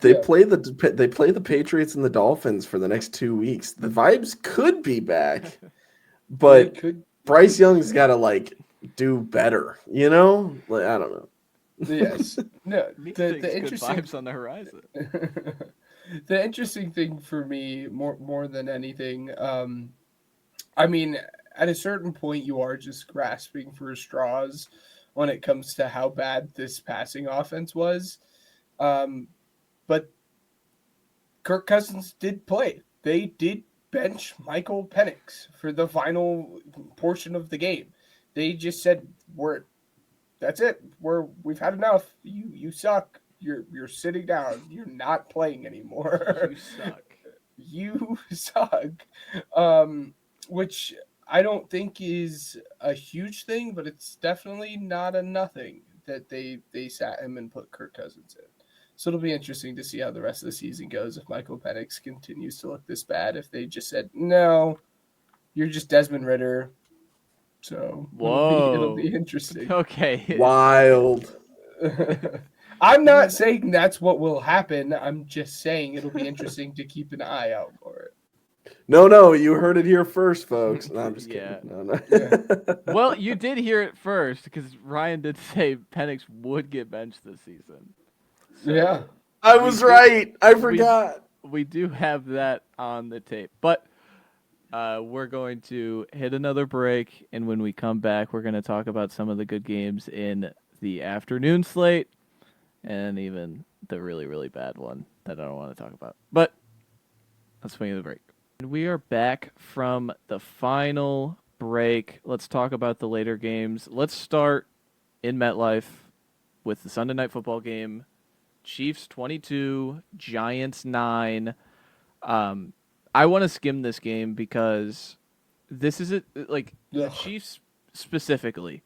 They play the Patriots and the Dolphins for the next 2 weeks. The vibes could be back, but Bryce Young's got to do better. I don't know. Yes. No. The interesting vibes on the horizon. The interesting thing for me, more than anything, I mean, at a certain point, you are just grasping for straws when it comes to how bad this passing offense was. But Kirk Cousins did play. They did bench Michael Penix for the final portion of the game. They just said, that's it. We've had enough. You suck. You're sitting down. You're not playing anymore. You suck. You suck. Which I don't think is a huge thing, but it's definitely not a nothing that they sat him and put Kirk Cousins in. So it'll be interesting to see how the rest of the season goes if Michael Penix continues to look this bad. If they just said, no, you're just Desmond Ridder. So it'll be interesting. Okay. Wild. I'm not saying that's what will happen. I'm just saying it'll be interesting to keep an eye out for it. No, you heard it here first, folks. No, I'm just kidding. No. Yeah. Well, you did hear it first because Ryan did say Penix would get benched this season. So yeah. I was right. I forgot. We do have that on the tape. But we're going to hit another break, and when we come back, we're going to talk about some of the good games in the afternoon slate and even the really, really bad one that I don't want to talk about. But let's swing the break. And we are back from the final break. Let's talk about the later games. Let's start in MetLife with the Sunday Night Football game. Chiefs 22, Giants 9. I want to skim this game because this is the Chiefs specifically.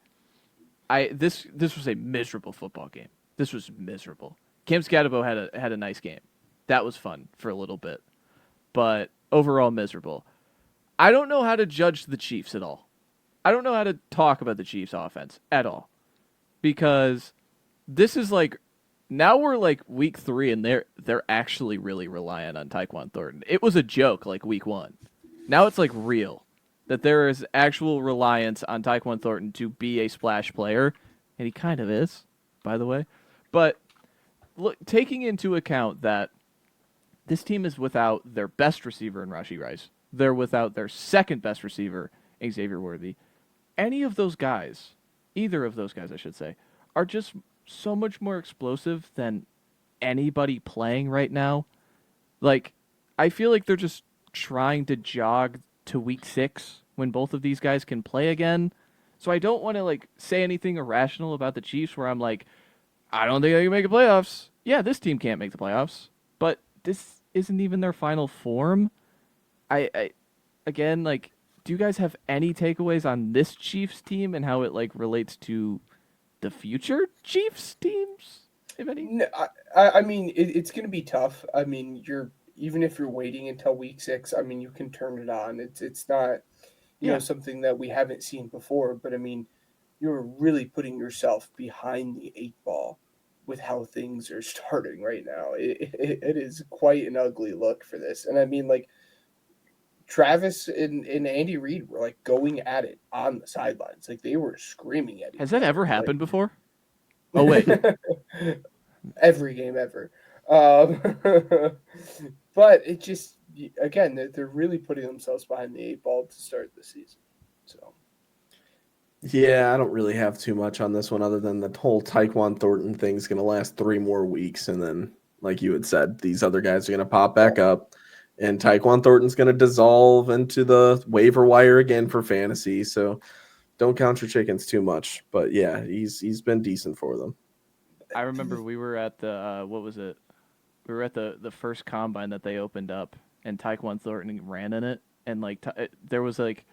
This was a miserable football game. This was miserable. Cam Scatterbo had a nice game. That was fun for a little bit, but overall miserable. I don't know how to judge the Chiefs at all. I don't know how to talk about the Chiefs offense at all because this is now we're week 3 and they're actually really reliant on Tyquan Thornton. It was a joke week 1. Now it's real that there is actual reliance on Tyquan Thornton to be a splash player, and he kind of is, by the way. But look, taking into account that this team is without their best receiver in Rashee Rice, they're without their second best receiver, Xavier Worthy. Either of those guys, I should say, are just so much more explosive than anybody playing right now. Like, I feel like they're just trying to jog to week 6 when both of these guys can play again. So I don't want to like say anything irrational about the Chiefs where I'm like, I don't think they can make the playoffs. Yeah, this team can't make the playoffs, but this isn't even their final form. I again, like, do you guys have any takeaways on this Chiefs team and how it like relates to the future Chiefs teams, if any? No, I mean, it's going to be tough. I mean, even if you're waiting until week 6, I mean, you can turn it on. It's not, Yeah. something that we haven't seen before. But I mean, you're really putting yourself behind the 8 ball with how things are starting right now. It is quite an ugly look for this. And I mean, like, Travis and Andy Reid were like going at it on the sidelines. Like they were screaming at each Has that other. ever happened before? Oh wait. Every game ever. Um, but it just, again, they're really putting themselves behind the 8 ball to start the season. So Yeah, I don't really have too much on this one other than the whole Tyquan Thornton thing's going to last 3 more weeks. And then, like you had said, these other guys are going to pop back up. And Tyquan Thornton's going to dissolve into the waiver wire again for fantasy. So don't count your chickens too much. But yeah, he's been decent for them. I remember we were at the what was it? We were at the first combine that they opened up, and Tyquan Thornton ran in it, and like there was like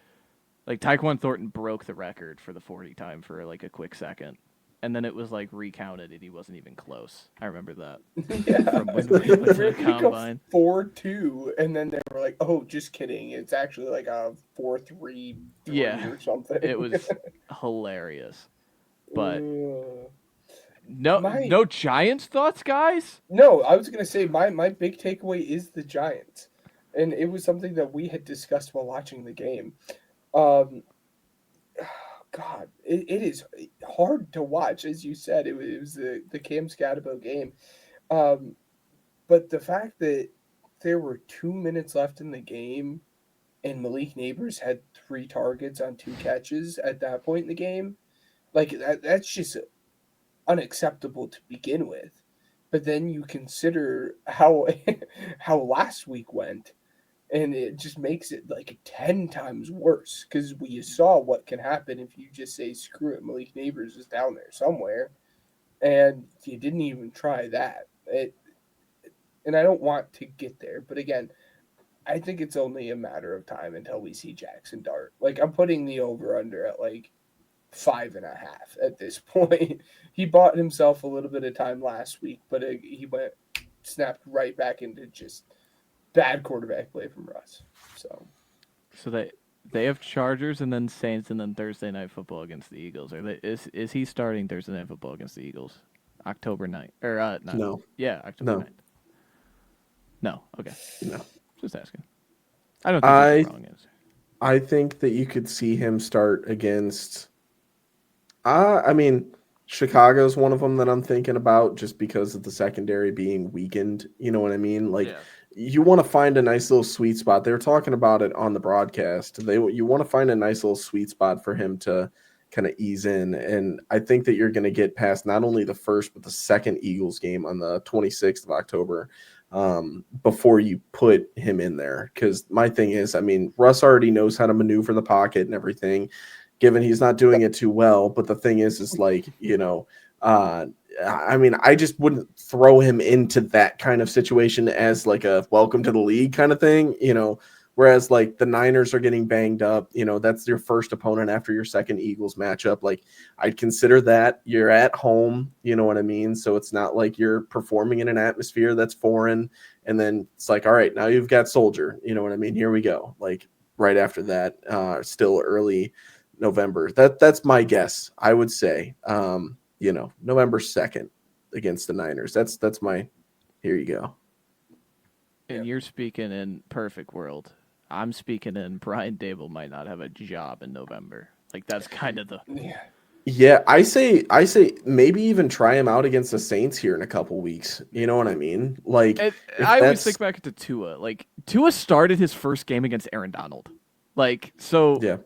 Tyquan Thornton broke the record for the 40 time for like a quick second, and then it was like recounted, and he wasn't even close. I remember that from when we went to the combine. 4-2, and then they were like, "Oh, just kidding! It's actually like a 4-3 or something." It was hilarious, but. Uh, No Giants thoughts, guys? No, I was gonna say my big takeaway is the Giants, and it was something that we had discussed while watching the game. God, it is hard to watch, as you said. It was the Cam Scatabo game, but the fact that there were 2 minutes left in the game, and Malik Neighbors had 3 targets on 2 catches at that point in the game, like that's just unacceptable to begin with. But then you consider how how last week went, and it just makes it like 10 times worse because we saw what can happen if you just say screw it. Malik Neighbors is down there somewhere, and you didn't even try that. And I don't want to get there, but again, I think it's only a matter of time until we see Jackson Dart. Like I'm putting the over under at like 5.5 at this point. He bought himself a little bit of time last week, but he snapped right back into just bad quarterback play from Russ. So they have Chargers and then Saints and then Thursday night football against the Eagles. Is he starting Thursday night football against the Eagles? October 9th. Or No. Yeah, October No. 9th. No. Okay. No. Just asking. I don't think that's the wrong answer. I think that you could see him start against I mean, Chicago's one of them that I'm thinking about just because of the secondary being weakened. You know what I mean? Like, you want to find a nice little sweet spot. They were talking about it on the broadcast. You want to find a nice little sweet spot for him to kind of ease in. And I think that you're going to get past not only the first, but the second Eagles game on the 26th of October before you put him in there. Because my thing is, I mean, Russ already knows how to maneuver the pocket and everything, given he's not doing it too well. But the thing is like, I mean, I just wouldn't throw him into that kind of situation as like a welcome to the league kind of thing, whereas like the Niners are getting banged up, that's your first opponent after your second Eagles matchup. Like I'd consider that you're at home, you know what I mean? So it's not like you're performing in an atmosphere that's foreign. And then it's like, all right, now you've got Soldier, you know what I mean? Here we go. Like right after that, still early November. That's my guess. I would say, November 2nd against the Niners. That's my, here you go. And you're speaking in perfect world. I'm speaking in Brian Dable might not have a job in November. Like that's kind of the Yeah, I say maybe even try him out against the Saints here in a couple weeks. You know what I mean? Like I always think back to Tua. Like Tua started his first game against Aaron Donald. Like so yeah.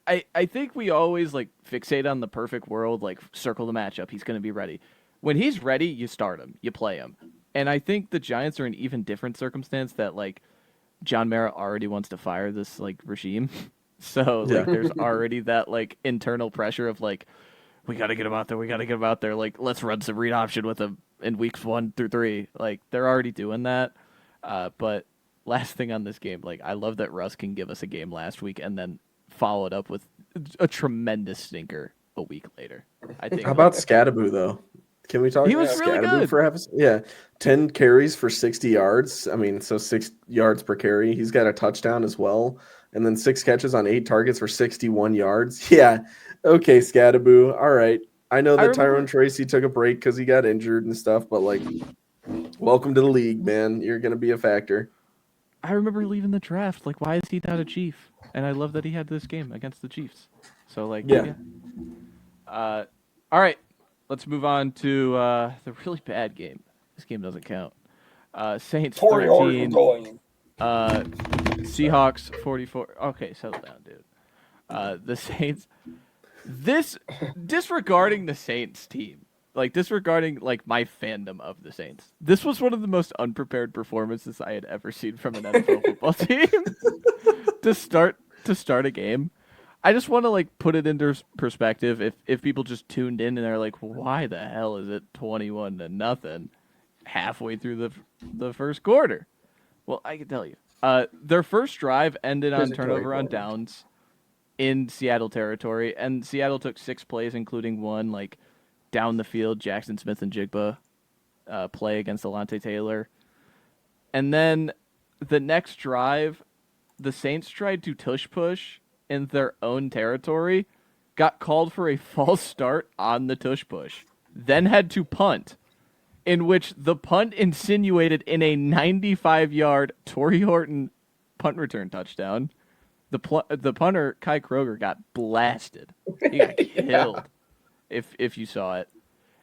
I think we always like fixate on the perfect world, like circle the matchup. He's going to be ready. When he's ready, you start him, you play him. And I think the Giants are in even different circumstance that like John Mara already wants to fire this like regime. So like there's already that like internal pressure of like we got to get him out there. We got to get him out there. Like let's run some read option with him in weeks 1 through 3. Like they're already doing that. But last thing on this game, like I love that Russ can give us a game last week and then follow it up with a tremendous stinker a week later. I think. How about Scattaboo though? Can we talk? He was about really Scattaboo good. for half? 10 carries for 60 yards. I mean, so 6 yards per carry. He's got a touchdown as well, and then 6 catches on 8 targets for 61 yards. Yeah, okay, Scattaboo. All right. I know that Tyrone Tracy took a break because he got injured and stuff, but like, welcome to the league, man. You're gonna be a factor. I remember leaving the draft. Like, why is he not a Chief? And I love that he had this game against the Chiefs. So, like, yeah. All right. Let's move on to the really bad game. This game doesn't count. Saints 13. Seahawks 44. Okay, settle down, dude. The Saints. This disregarding the Saints team, like disregarding like my fandom of the Saints. This was one of the most unprepared performances I had ever seen from an NFL football team to start a game. I just want to like put it into perspective. If people just tuned in and they're like, why the hell is it 21-0 halfway through the first quarter? Well, I can tell you. Their first drive ended on turnover on downs in Seattle territory, and Seattle took 6 plays, including one like down the field Jackson Smith and Jigba play against Alontae Taylor. And then the next drive, the Saints tried to tush push in their own territory, got called for a false start on the tush push, then had to punt, in which the punt insinuated in a 95-yard Torrey Horton punt return touchdown. The punter, Kai Kroger, got blasted. He got killed, if you saw it.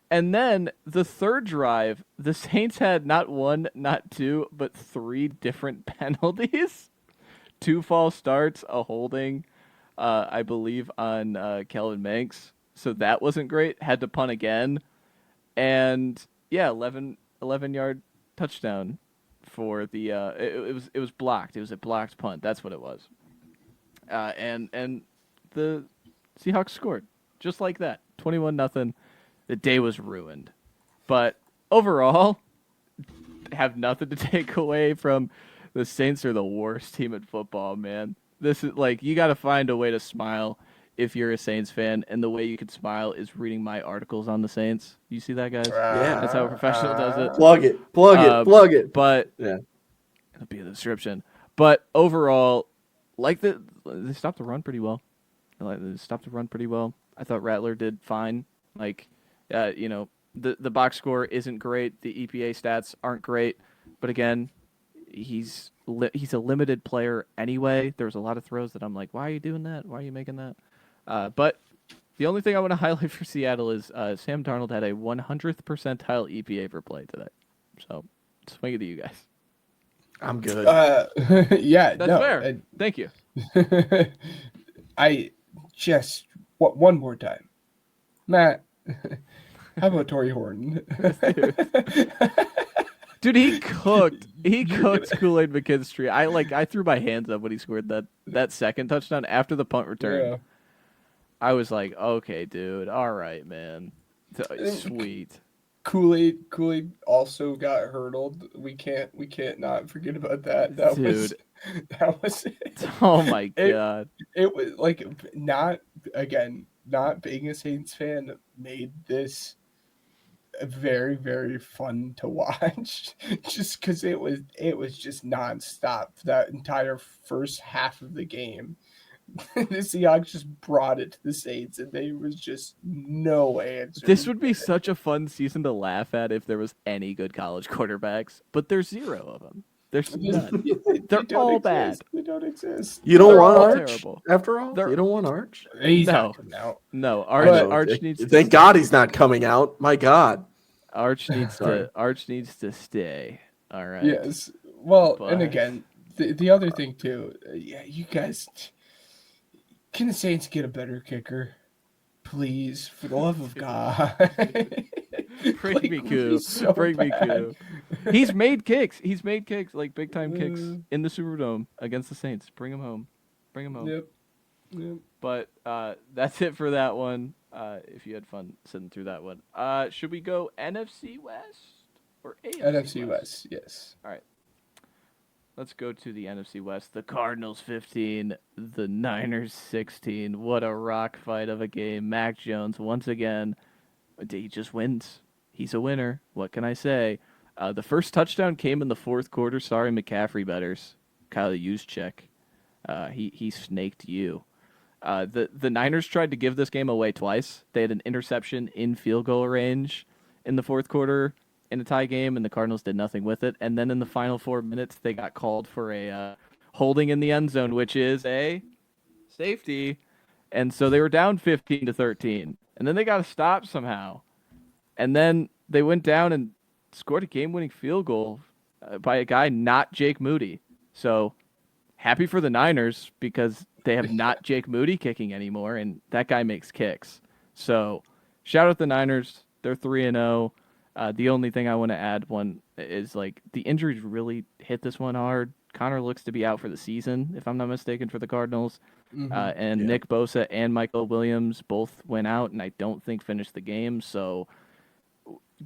And then the third drive, the Saints had not 1, not 2, but 3 different penalties. 2 false starts, a holding, I believe, on Kelvin Manx. So that wasn't great. Had to punt again. And, yeah, 11-yard touchdown for the it was blocked. It was a blocked punt. That's what it was. And the Seahawks scored just like that. 21-0. The day was ruined. But overall, have nothing to take away from the Saints are the worst team at football, man. This is like, you got to find a way to smile if you're a Saints fan, and the way you can smile is reading my articles on the Saints. You see that, guys? Yeah. That's how a professional does it. Plug it. But yeah, it'll be in the description. But overall, like they stopped the run pretty well. I thought Rattler did fine. Like, the box score isn't great. The EPA stats aren't great. But again, he's a limited player anyway. There was a lot of throws that I'm like, why are you doing that? Why are you making that? But the only thing I want to highlight for Seattle is Sam Darnold had a 100th percentile EPA per play today. So, swing it to you guys. I'm good. Yeah, that's fair. Thank you. I just one more time, Matt. How about Torrey Horton? Dude, he cooked Kool-Aid McKinstry. I threw my hands up when he scored that second touchdown after the punt return. Yeah. I was like, okay, dude, all right, man, sweet. Kool-Aid also got hurdled. We can't not forget about that. That was it. Oh my god. It was like not being a Saints fan made this very, very fun to watch, just because it was just nonstop that entire first half of the game. The Seahawks just brought it to the Saints, and there was just no answer. This would be such a fun season to laugh at if there was any good college quarterbacks, but there's 0 of them. There's none. They're all bad. They don't exist. You don't want Arch terrible. After all? You don't want Arch? He's not coming out. No, Arch needs to Thank God he's not coming out. My God. Arch needs to stay. All right. Yes. Well, and again, the other thing too, you guys, can the Saints get a better kicker? Please, for the love of God. Bring me Koo. Bring me Koo. He's made kicks. He's made kicks, like big time kicks in the Superdome against the Saints. Bring him home. Bring him home. Yep. But that's it for that one. If you had fun sitting through that one. Should we go NFC West or AFC NFC West? Yes. All right. Let's go to the NFC West. The Cardinals 15, the Niners 16. What a rock fight of a game. Mac Jones, once again, he just wins. He's a winner. What can I say? The first touchdown came in the fourth quarter. Sorry, McCaffrey betters. Kyle Juszczyk. He snaked you. The Niners tried to give this game away twice. They had an interception in field goal range in the fourth quarter in a tie game, and the Cardinals did nothing with it. And then in the final 4 minutes, they got called for a holding in the end zone, which is a safety. And so they were down 15-13. And then they got a stop somehow. And then they went down and scored a game-winning field goal by a guy not Jake Moody. So happy for the Niners because they have not Jake Moody kicking anymore, and that guy makes kicks. So shout out the Niners. They're 3-0. The only thing I want to add is like the injuries really hit this one hard. Connor looks to be out for the season, if I'm not mistaken, for the Cardinals. And Nick Bosa and Michael Williams both went out, and I don't think finished the game. So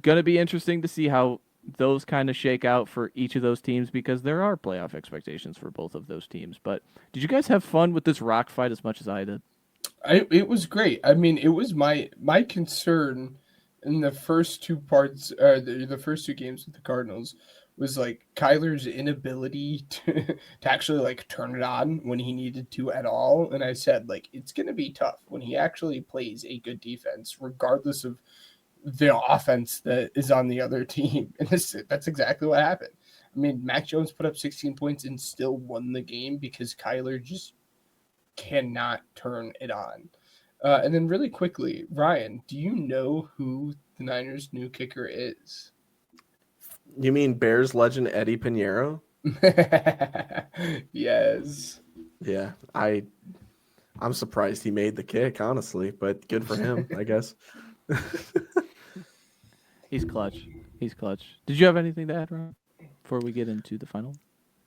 going to be interesting to see how those kind of shake out for each of those teams because there are playoff expectations for both of those teams. But did you guys have fun with this rock fight as much as I did? It was great. I mean, it was my concern in the first two parts, the first two games with the Cardinals was like Kyler's inability to actually like turn it on when he needed to at all. And I said, like, it's going to be tough when he actually plays a good defense, regardless of the offense that is on the other team. And that's exactly what happened. I mean, Mac Jones put up 16 points and still won the game because Kyler just cannot turn it on. And then really quickly, Ryan, do you know who the Niners' new kicker is? You mean Bears legend Eddie Pinheiro? Yes. Yeah, I'm surprised he made the kick, honestly, but good for him, I guess. He's clutch. Did you have anything to add, Ron, before we get into the final?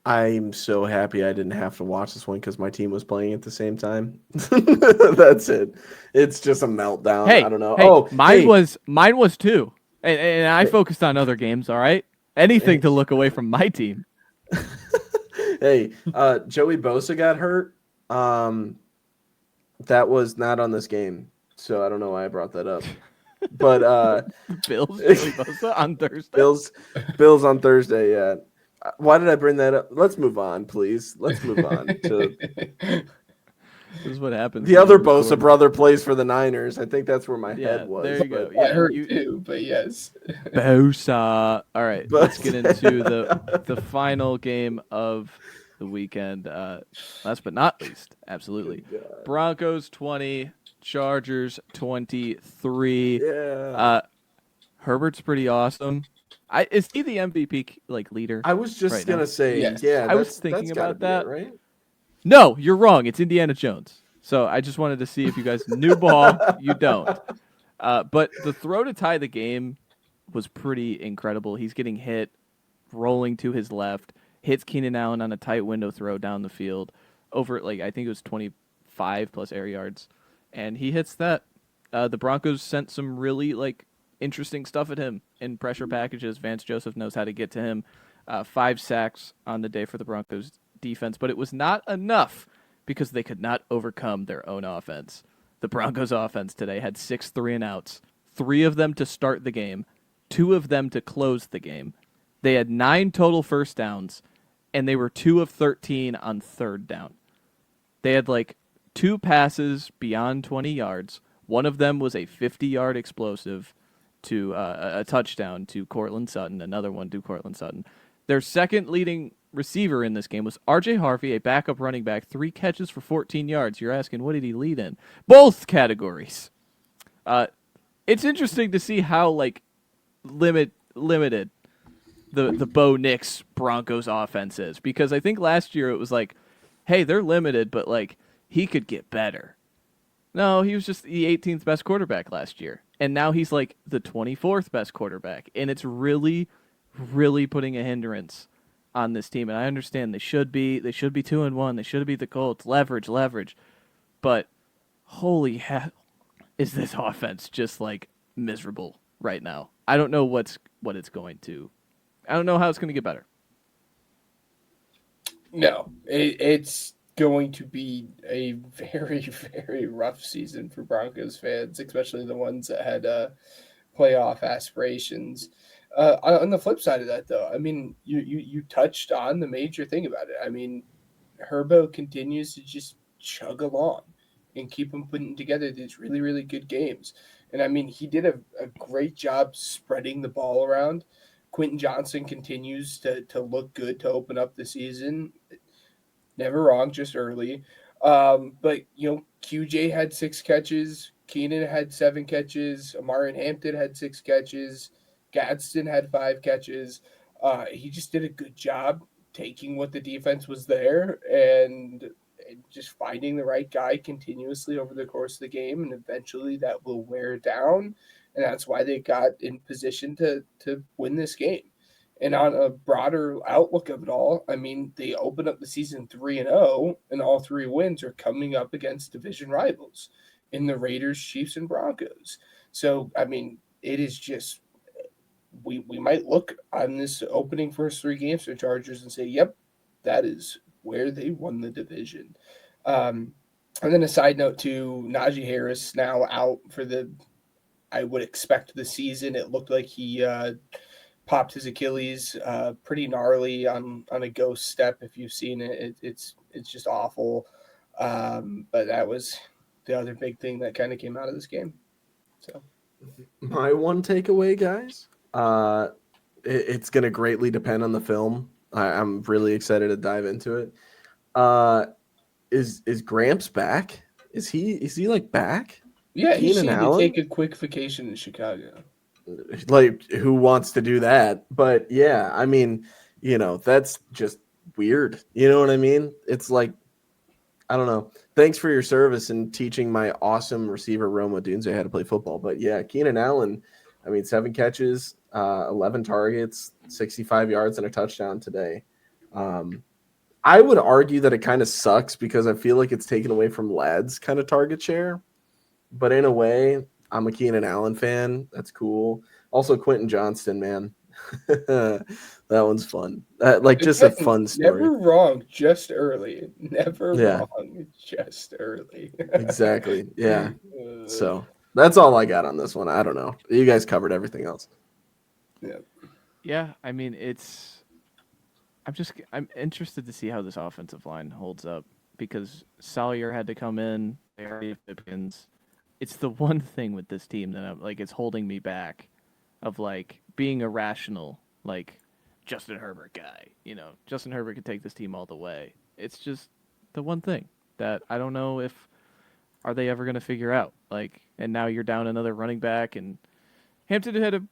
I'm so happy I didn't have to watch this one because my team was playing at the same time. That's it. It's just a meltdown. Hey, I don't know. Mine was too, and I focused on other games. All right, anything to look away from my team. Hey, Joey Bosa got hurt. That was not on this game, so I don't know why I brought that up. But Bills Joey Bosa on Thursday. Bills on Thursday. Yeah. Why did I bring that up? Let's move on, please. Let's move on to. This is what happens. The other Bosa brother plays for the Niners. I think that's where my head was. There you go. Yeah, I heard too, but yes. Bosa. All right, let's get into the final game of the weekend. Last but not least, absolutely. Broncos 20, Chargers 23. Yeah. Herbert's pretty awesome. Is he the MVP leader? I was just gonna say, yes. Yeah. I was thinking about that. Right? No, you're wrong. It's Indiana Jones. So I just wanted to see if you guys knew ball. You don't. But the throw to tie the game was pretty incredible. He's getting hit, rolling to his left, hits Keenan Allen on a tight window throw down the field over I think it was 25 plus air yards, and he hits that. The Broncos sent some really interesting stuff at him in pressure packages. Vance Joseph knows how to get to him. 5 sacks on the day for the Broncos defense, but it was not enough because they could not overcome their own offense. The Broncos offense today had 6 3-and-outs, 3 of them to start the game, 2 of them to close the game. They had 9 total first downs, and they were 2 of 13 on third down. They had 2 passes beyond 20 yards. One of them was a 50-yard explosive to a touchdown to Cortland Sutton, another one to Cortland Sutton. Their second leading receiver in this game was R.J. Harvey, a backup running back, 3 catches for 14 yards. You're asking, what did he lead in? Both categories. It's interesting to see how limited the Bo Nix Broncos offense is, because I think last year it was hey, they're limited, but he could get better. No, he was just the 18th best quarterback last year. And now he's the 24th best quarterback. And it's really really putting a hindrance on this team. And I understand they should be 2-1. They should be the Colts. Leverage. But holy hell, is this offense just like miserable right now? I don't know what it's going to. I don't know how it's going to get better. No, it's going to be a very, very rough season for Broncos fans, especially the ones that had playoff aspirations. On the flip side of that, though, I mean, you touched on the major thing about it. I mean, Herbo continues to just chug along and keep him putting together these really, really good games. And I mean, he did a great job spreading the ball around. Quentin Johnson continues to look good to open up the season. Never wrong, just early. But, QJ had 6 catches. Keenan had 7 catches. Amari Hampton had 6 catches. Gadsden had 5 catches. He just did a good job taking what the defense was there and just finding the right guy continuously over the course of the game. And eventually that will wear down. And that's why they got in position to win this game. And on a broader outlook of it all, I mean, they open up the season 3-0, and all 3 wins are coming up against division rivals in the Raiders, Chiefs, and Broncos. So, I mean, it is just we might look on this opening first 3 games for Chargers and say, yep, that is where they won the division. And then a side note to Najee Harris now out for I would expect the season. It looked like he popped his Achilles pretty gnarly on a ghost step. If you've seen it, it's just awful. But that was the other big thing that kind of came out of this game. So my one takeaway, guys, it's going to greatly depend on the film. I'm really excited to dive into it. Is Gramps back? Is he like back? Yeah, he Keenan seemed to Allen? take a quick vacation in Chicago. Like, who wants to do that? But yeah, I mean, that's just weird. You know what I mean? It's like, I don't know. Thanks for your service and teaching my awesome receiver Roma Dunze how to play football. But yeah, Keenan Allen, I mean, 7 catches, 11 targets, 65 yards, and a touchdown today. I would argue that it kind of sucks because I feel like it's taken away from Ladd's kind of target share. But in a way, I'm a Keenan Allen fan. That's cool. Also, Quentin Johnston, man. That one's fun. Just a fun story. Never wrong, just early. Never Yeah. wrong, just early. Exactly. Yeah. So that's all I got on this one. I don't know. You guys covered everything else. Yeah. Yeah, I mean, I'm interested to see how this offensive line holds up because Salyer had to come in. They already have Pigskin. It's the one thing with this team that it's holding me back of being a rational Justin Herbert guy. Justin Herbert could take this team all the way. It's just the one thing that I don't know if are they ever going to figure out. And now you're down another running back, and Hampton had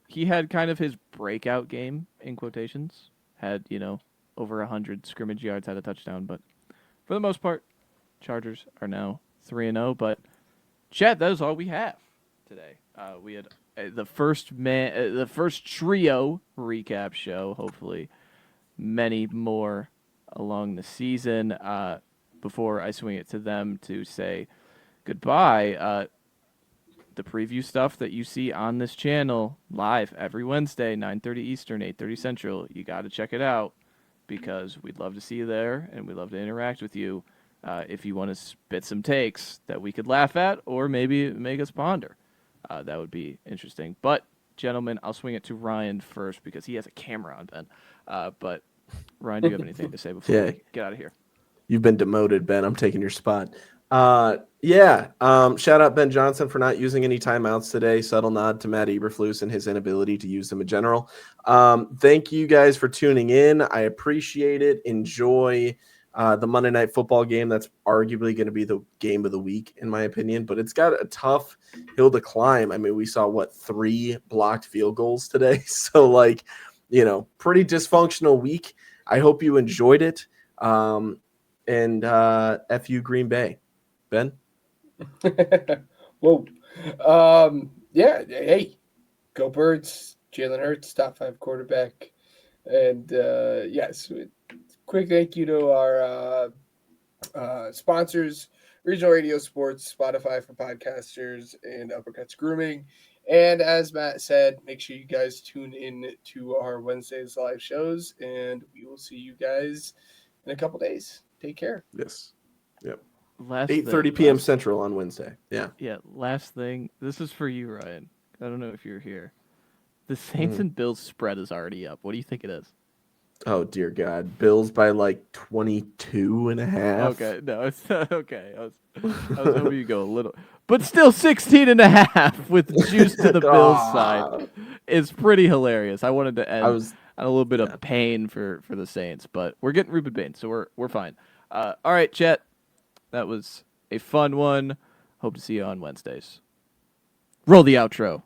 he had kind of his breakout game in quotations. Had over 100 scrimmage yards, had a touchdown, but for the most part, Chargers are now 3-0. But Chad, that is all we have today. We had the first trio recap show. Hopefully, many more along the season. Before I swing it to them to say goodbye, the preview stuff that you see on this channel live every Wednesday, 9:30 Eastern, 8:30 Central. You got to check it out because we'd love to see you there and we'd love to interact with you. If you want to spit some takes that we could laugh at or maybe make us ponder, that would be interesting. But, gentlemen, I'll swing it to Ryan first because he has a camera on, Ben. But, Ryan, do you have anything to say before we get out of here? You've been demoted, Ben. I'm taking your spot. Shout out Ben Johnson for not using any timeouts today. Subtle nod to Matt Eberflus and his inability to use them in general. Thank you guys for tuning in. I appreciate it. Enjoy the Monday Night Football game. That's arguably going to be the game of the week, in my opinion, but it's got a tough hill to climb. I mean, we saw 3 blocked field goals today. So pretty dysfunctional week. I hope you enjoyed it. And F you Green Bay. Ben? Whoa. Yeah, hey, go Birds. Jalen Hurts, top 5 quarterback. And yes, quick thank you to our sponsors, Regional Radio Sports, Spotify for podcasters, and Uppercuts Grooming. And as Matt said, make sure you guys tune in to our Wednesdays live shows, and we will see you guys in a couple days. Take care. Yes. Yep. Last 8:30 p.m. Central on Wednesday. Yeah. Yeah, last thing. This is for you, Ryan. I don't know if you're here. The Saints and Bills spread is already up. What do you think it is? Oh, dear God. Bills by like 22 and a half. Okay, no, it's not okay. I was hoping you go a little, but still 16 and a half with juice to the Bills side. It's pretty hilarious. I wanted to end on a little bit of pain for the Saints, but we're getting Ruben Bain, so we're fine. All right, Chet, that was a fun one. Hope to see you on Wednesdays. Roll the outro.